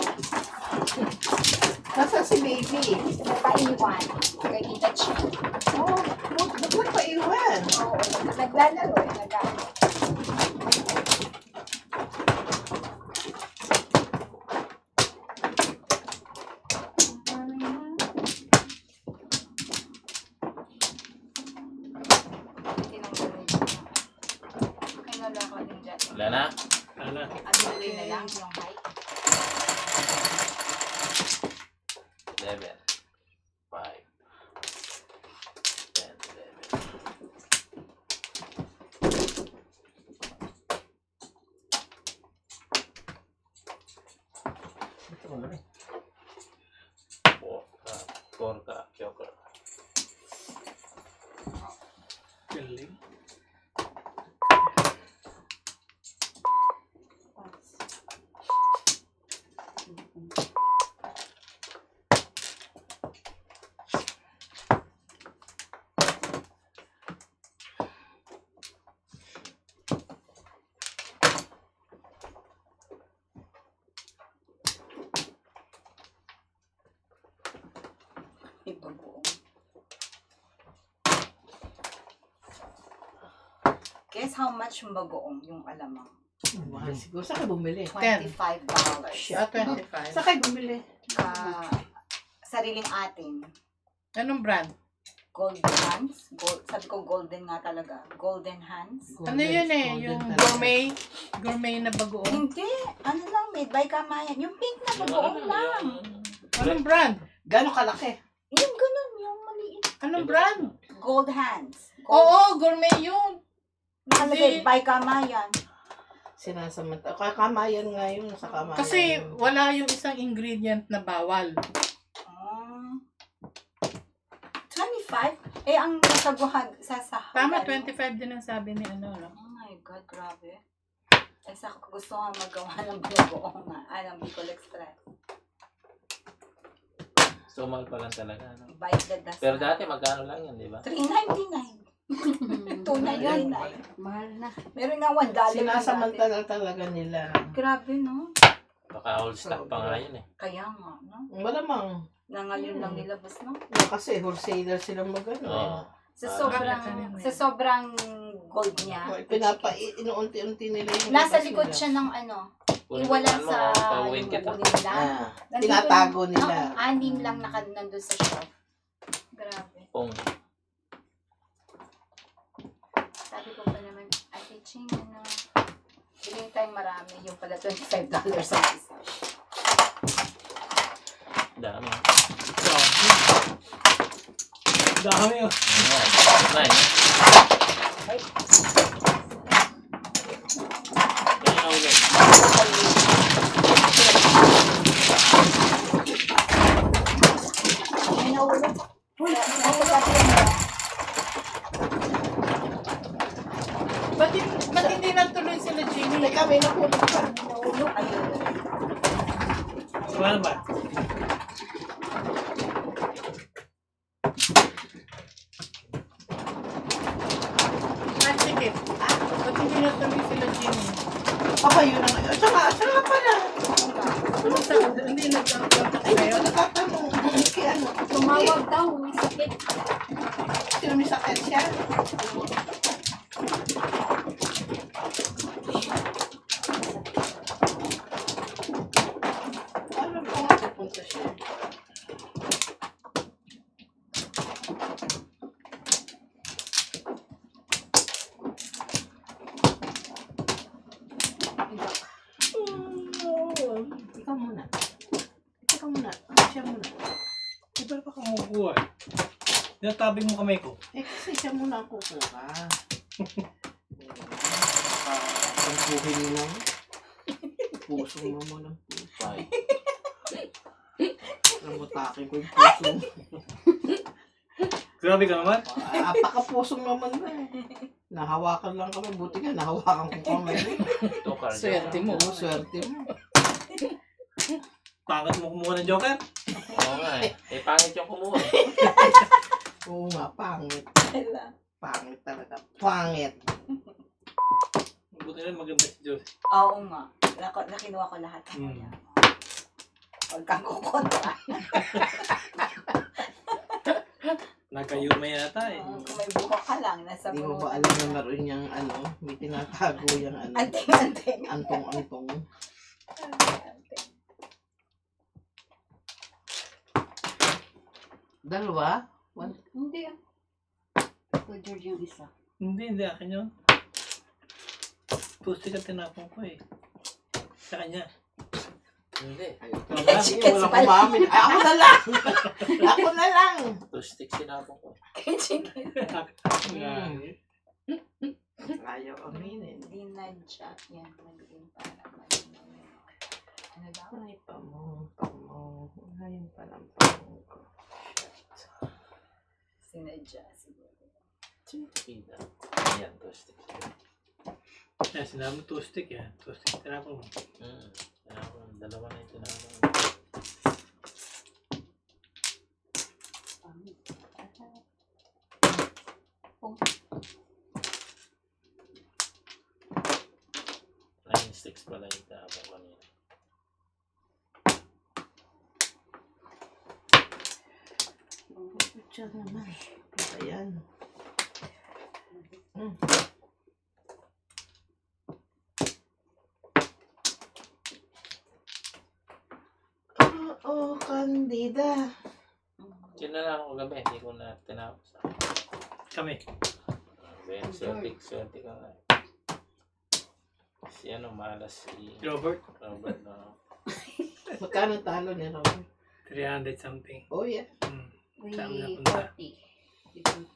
S2: Nasaan si baby?
S1: Nagpaiwan. Kay Tita Chi.
S2: Oh, ba't pa iwan?
S1: Oo, naglalaro. Naglalaro.
S7: Wala na?
S3: Ano?
S1: Anuloy na lang yung height.
S7: 11. 5. 10, 11. Porka, joker.
S3: Galing.
S1: Ito po. Guess how much yung bagoong yung alamang?
S2: Mahal siguro. Saan ka bumili?
S1: $25.
S5: Ah, 25.
S2: Saan kayo bumili?
S1: Sariling atin.
S5: Anong brand?
S1: Golden Hands. Sabi ko golden nga talaga. Golden Hands.
S5: Ano yun eh? Yung gourmet? Gourmet na bagoong.
S1: Hindi. Ano lang, made by Kamayan. Yung pink na bagoong lang.
S5: Anong brand?
S2: Gano'ng kalaki?
S1: Yung ganun, yung maliit.
S5: Anong brand?
S1: Gold Hands.
S5: Oo, gourmet yun.
S1: Nakalagay
S5: Hindi.
S1: by Kamayan.
S2: Sinasamanta. Kamayan nga yun. Sa kamayan.
S5: Kasi wala yung isang ingredient na bawal.
S1: 25? Eh, ang nasaguhag sa
S5: Tama, 25 din ang sabi ni ano, no?
S1: Oh my God, grabe. Eh, sa gusto nga magawa ng bagoong nga. Ng Bicol Express.
S7: So, mahal pa lang talaga. No?
S1: Bite the dust.
S7: Pero dati, magkano lang yan, di ba?
S1: $3.99. $2.99. Mahal na. Meron nga $1.
S2: Sinasamantala talaga nila.
S1: Grabe, no?
S7: Baka all stock pa nga yun eh.
S1: Kaya nga, no?
S2: Malamang.
S1: Na ngayon lang nilabas, no?
S2: Kasi wholesaler silang magano.
S7: Oo.
S1: Sa sobrang gold niya.
S2: Inuunti-unti nila yung
S1: Nasa
S2: labas
S1: likod
S2: nila.
S1: siya ng ano.
S7: Kunin
S1: Iwala
S7: mo,
S1: sa
S7: pauwiin
S1: yung
S7: kita.
S1: kukunin nila. Nandito
S2: Tinatago
S1: yung-
S2: nila.
S1: Oo, 6 lang nandun sa shop. Grabe.
S7: Pong.
S1: Sabi ko pa naman, I think Ching, ano. Bilhin tayong marami. Yung pala $25 ang isa.
S7: Dami.
S3: Dami oh.
S7: Nice. Kaya na ulit.
S1: May nahulog. Uy, nahulog natin yan.
S5: Ba't hindi natuloy sila Jimmy?
S2: Teka, may nakulog pa.
S1: Nahulog. Ayun.
S3: Wala ba?
S5: Ah, sige. Ba't hindi natuloy sila Jimmy?
S2: Aba, yun ang... Tsaka pala.
S5: Hindi nagkakontak
S2: Ay, hindi
S5: kayo?
S2: ko natatanong. Kaya ano?
S1: Tumawag daw. May sakit.
S2: Sino may sakit siya? Alam ko nga pupunta siya. Ikaw muna. Ikaw muna. Siya muna.
S3: Iba pa kumukuha. Tinatabing mo kamay ko.
S2: Eh, kasi siya muna ang kukuha. Pagpuhin mo lang. Puso mo mo ng pupay. Namutakin ko yung puso.
S3: Grabe ka naman.
S2: Apaka-pusong naman na eh. Nahawakan lang kami. Buti nga, nahawakan ko kami.
S7: Ito, cardio.
S5: Swerte mo.
S2: Oo, swerte mo.
S3: Pangit mo kumuha ng Joker.
S7: Oo nga eh. Eh, pangit yung kumuha.
S2: Oo nga, pangit.
S1: Wala.
S2: Pangit talaga. Pangit.
S3: Buti na maganda si Diyos.
S1: Oo nga. Nakinuha ko lahat.
S3: Hmm.
S1: Huwag kang kukontra.
S3: Nagkayumay yata eh.
S1: Kung may buka ka lang, nasa
S2: Hindi mo
S1: buka.
S2: ba alam na naroon yung ano, may tinatago yung ano,
S1: Anting-anting.
S2: antong-antong.
S1: Anting-anting.
S2: Dalawa?
S1: Hindi ah. Ito, George, yung isa.
S3: Hindi akin yun. Pusti ka tinapon ko eh. Sa kanya.
S7: Hindi.
S2: Wala,
S1: Chickens
S2: wala
S1: pala.
S2: kumamin. Ay, ako na lang! Ako na lang!
S7: 2 sticks sinapon ko.
S1: Kay chicken.
S2: Ayaw aminin.
S1: Hindi na dyan. Yan, magiging para malinaw. Ano daw?
S2: Ay, pamong. Ngayon pa lang pamong ko.
S1: Sinadya siguro.
S7: Ida. Ayan, 2 sticks.
S3: Yan, sinabi 2 stick yan. 2 stick tinapon mo.
S7: Tinapon. Dalawa na yung tinapon. Nine sticks pala yung tinapon kanina.
S2: Diyan naman. Ayan. Oo, kandida.
S7: Yun na lang ako gabi. Hindi ko na tinapon sa akin.
S3: Kami.
S7: Ben, swerte ka nga. Si ano, malas si
S3: Robert.
S7: Robert na.
S2: Magkano talo ni Robert?
S3: 300 something.
S2: Oh, yeah.
S3: Saan napunta?
S1: 40.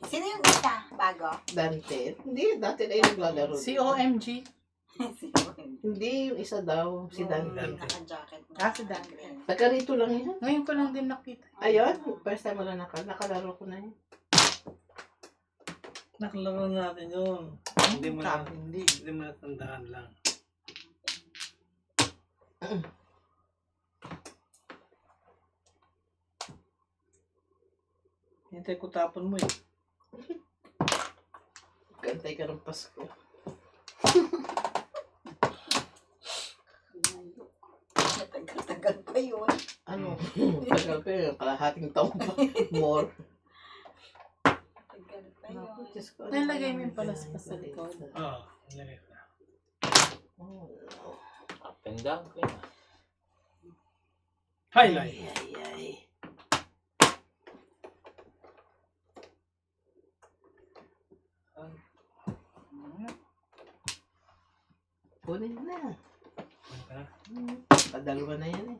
S1: Sino yung isa? Bago?
S2: Dante. Hindi, dati na yung naglalaro.
S5: Si OMG.
S2: Hindi, yung isa daw. Si Dante.
S3: Dante.
S1: Naka-jacket.
S5: Si Dante.
S2: Taga-rito lang yan.
S5: Ngayon ko lang din nakita.
S2: Ayun, first time mo lang nakalaro ko na yun.
S3: Nakalaro natin yun. Hindi mo na, hindi mo natandaan lang. Hintay ko tapon mo eh.
S2: Kantay ka ng Pasko.
S1: Tagal-tagal pa yun.
S2: Ano? Tagal ko yun. Kalahating taon pa. More.
S1: Tagal pa yun.
S2: Diyos ko, ano
S5: Nalagay mo
S2: ba
S5: yung
S2: yan?
S5: palaspas sa likod.
S3: Oo. Nilagay ko na.
S2: Oh, no.
S7: Up and down ko yun.
S3: Highlight.
S2: Ay. Kunin na.
S3: Ha?
S2: Padalawa na yan eh.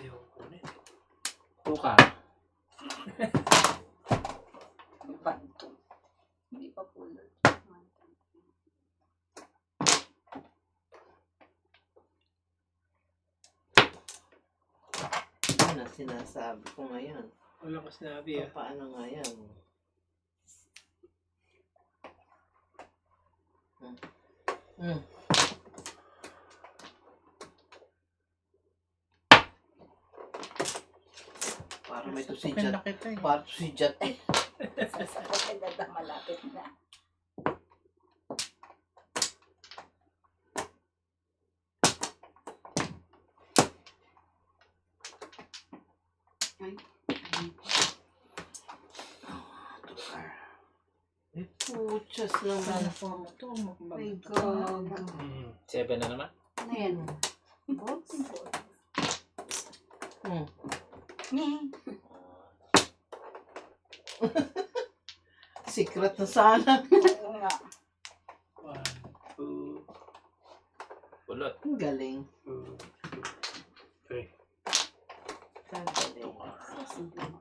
S3: Ayaw ko kunin.
S7: Tuka.
S1: Banto. Hindi pa pulot.
S2: Ano sinasabi ko ngayon?
S3: Wala ko sinabi ah.
S2: Paano nga yan? Para may to si
S5: Pin
S2: Jat.
S5: na kita eh.
S2: Para to si Jat eh.
S1: Maganda malapit na.
S2: May puchas naman.
S5: Form mo to.
S1: My God.
S7: 7 na naman.
S1: Ano yan? Gold?
S2: Secret na sana.
S1: Oo nga.
S3: 1, 2,
S7: Pulot.
S2: Ang galing.
S3: 2, 3.
S2: Ang galing.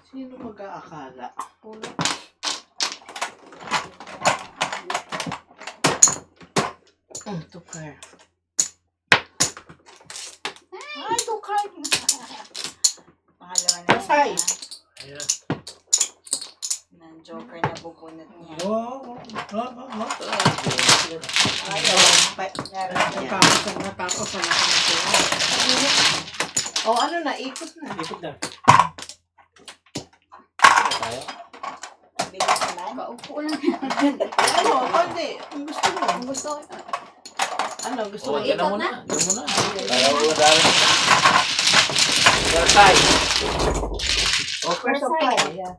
S2: Sino mag-aakala? Tukar.
S1: Ay, tukar! Pangalawa na
S2: Pasay.
S1: yan.
S3: Ayan.
S1: Ng joker na bubunot niya.
S3: Oh.
S1: Ayaw. Meron yan.
S5: Natapos na natin.
S2: O ano na, ikot na.
S3: Ikot na.
S7: Tayo.
S1: Bilis naman.
S8: Kaupo lang.
S2: Ano, hindi. Ang gusto mo.
S8: Ang gusto ko.
S2: Ano, gusto
S7: Oh,
S2: mo?
S7: yan na muna. Yan muna. Tayo ko dahil. Gartay.
S2: O, first of all. Yeah.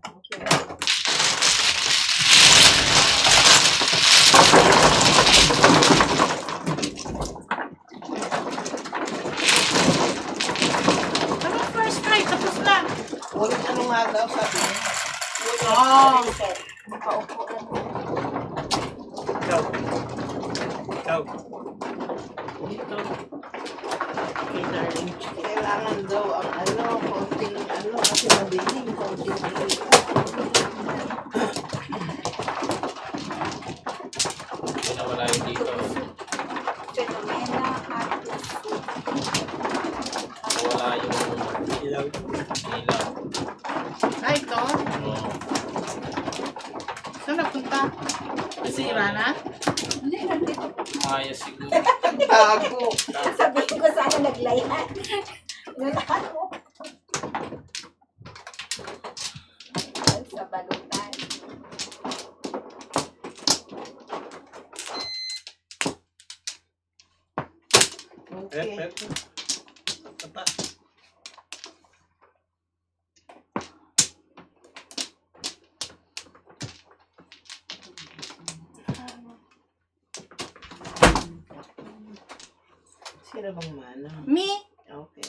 S5: Ano first try? Tapos na.
S2: Ulit ano nga daw, sabi niya.
S5: Oh.
S1: Paupo lang.
S3: Ikaw. Ikaw.
S2: Dito. Okay, darling. Kailangan daw ang konting kasi madilim, konting
S7: Pinawala yung dito.
S1: Fenomena at
S7: Nawala yung
S3: Ilaw.
S7: ilaw.
S5: Ay, ito.
S7: Oh.
S5: Saan napunta? Nasira na?
S1: Hindi, nandito.
S7: Ayos siguro.
S2: tago.
S1: Sabihin ko sana naglayan. Nalahan mo. Sa balutan.
S2: Okay.
S3: Tapa.
S2: Sino bang mana?
S5: Me?
S2: Okay.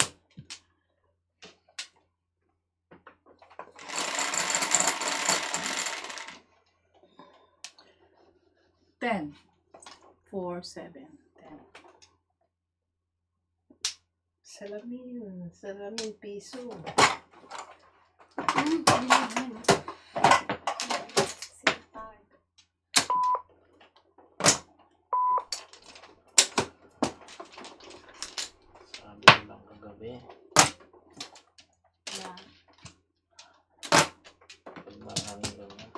S5: Ten. 4, 7, 10.
S2: Salamin piso.
S7: Sabi ko lang kagabi. Pag maraming gawin.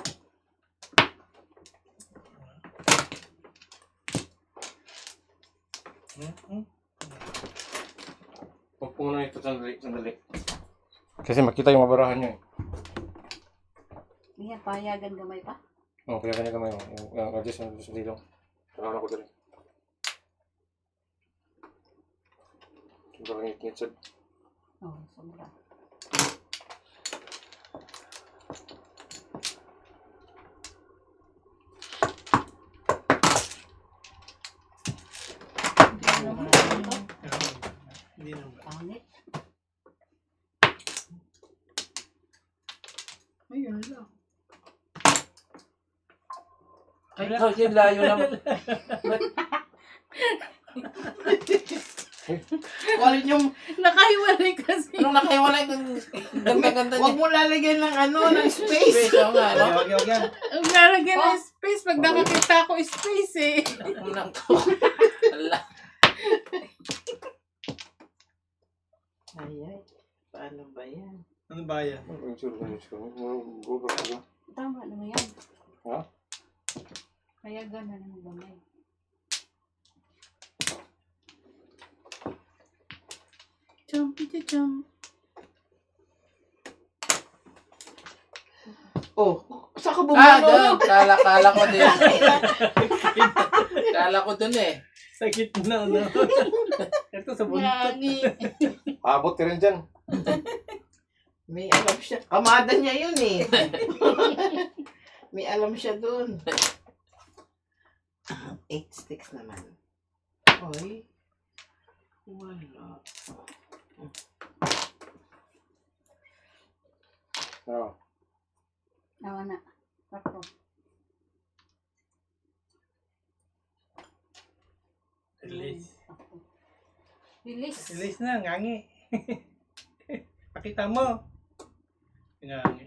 S4: Huwag po muna ito sandali. Kasi makita yung mabarahan nyo eh.
S8: Iya, payagan gamay pa.
S4: Oo, kaya ganyan kamay mo. Yung adjust mo sa dilong. Saka ko dali. Sobrang ngit-ngit sa...
S8: Oh, sobra.
S3: Hindi naman.
S8: Pangit.
S5: Ayun lang.
S7: Ay, ikaw yung layo naman.
S2: Walin yung,
S5: Nakahiwalay kasi.
S7: Anong nakahiwalay kung ganda-ganda
S2: wag
S7: niya?
S2: mo lalagyan ng ng space.
S7: Space, oo nga, no?
S3: Wag yan.
S5: Ang lalagyan ng space. Pag nakakita ko space eh.
S7: Unang to. Ala.
S2: Ay, paano ba yan?
S3: Ano ba yan?
S4: Ang sure na yun. Google ko.
S8: Tama naman yan.
S4: Ha?
S8: Kaya gano'n ang gamay.
S5: Jump.
S2: Oh, saan ka
S7: Ah,
S2: bumalo?
S7: doon. Kala ko din. Kala ko dun eh.
S3: Sakit na, no? Ito sa buntot.
S5: Yani.
S4: Abot ka rin dyan.
S2: May alam siya. Kamada niya yun eh. May alam siya dun. 8 sticks naman. Oy. Wala.
S4: Oo.
S8: Nawa na. Ako.
S3: Release.
S8: Release.
S3: Release na, ngangi. Pakita mo. Ngangi.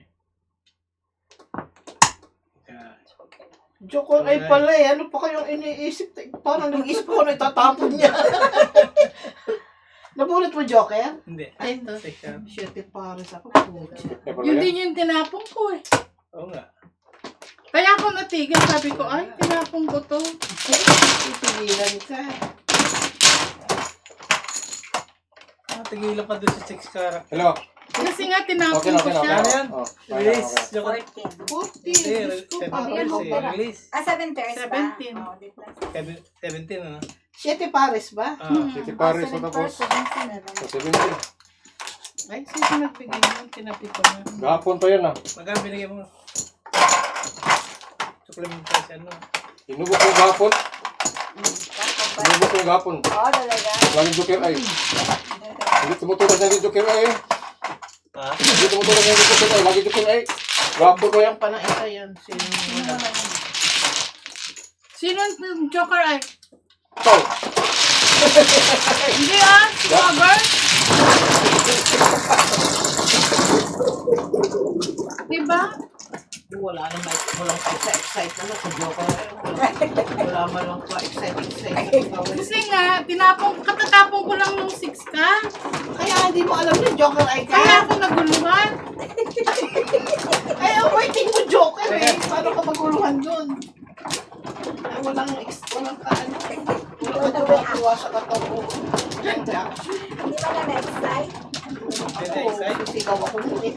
S3: Yan.
S2: Joker ay pala eh. Ano pa kayong iniisip? Parang nag-isip ko na itatapon niya. Nabunot mo, Joker?
S3: Hindi.
S2: Ay,
S3: Teka.
S2: shit, pares ako. Pucha.
S4: Eh, pala
S5: Yun
S4: yan.
S5: din yung tinapong ko eh.
S3: Oo nga.
S5: Kaya ako natigil. Sabi ko, ay, tinapong ko to.
S2: Titigilan ka.
S3: Tigilan ka doon sa 6 karat.
S4: Hello.
S5: Kasi nga,
S4: Okay
S5: tinapong
S4: na,
S5: ko
S4: okay na.
S5: siya.
S3: Ano yan?
S4: Oh,
S3: Release.
S4: okay.
S3: Joker.
S1: 14.
S2: 40. Diyos ko,
S8: Ayan,
S2: pares
S8: okay.
S2: eh.
S3: Release.
S1: 7 pairs ba?
S5: 17.
S1: Oh, di plus.
S3: 17, ano?
S2: 7 pares ba?
S3: Ah.
S4: City Paris, so tapos. 17.
S5: Ay, sino nagbigay mo? Tinapit ko na.
S4: Gahapon pa yan ah.
S3: Magkano binigay mo? Supplementation, ano?
S4: Inubok ko gahapon. Inubok ko gahapon.
S1: Oh, talaga.
S4: Lagi Joker ay. Hindi tumutulog na yung Joker ay.
S3: Ha?
S4: Hindi tumutulog na yung Joker ay. Lagi Joker ay. Gahapon ko yan.
S2: Yung pa ng isa yan. Sino wala?
S5: Sino ang Joker ay?
S4: Ito.
S5: Hindi ah, si Robert. Diba?
S2: Wala naman. Walang pa-excite naman sa Joker. Wala man lang pa-excite.
S5: Kasi nga, katatapong ko lang ng 6 ka.
S2: Kaya hindi mo alam na Joker ay ka.
S5: Kaya ako naguluhan.
S2: Ay, waiting mo Joker eh. Paano ka maguluhan dun? Ay, walang kaano. Walang tuwa sa katawan. Walang reaction.
S1: Hindi ba na na-excite?
S3: Hindi na-excite?
S2: Sigaw ako ngunit.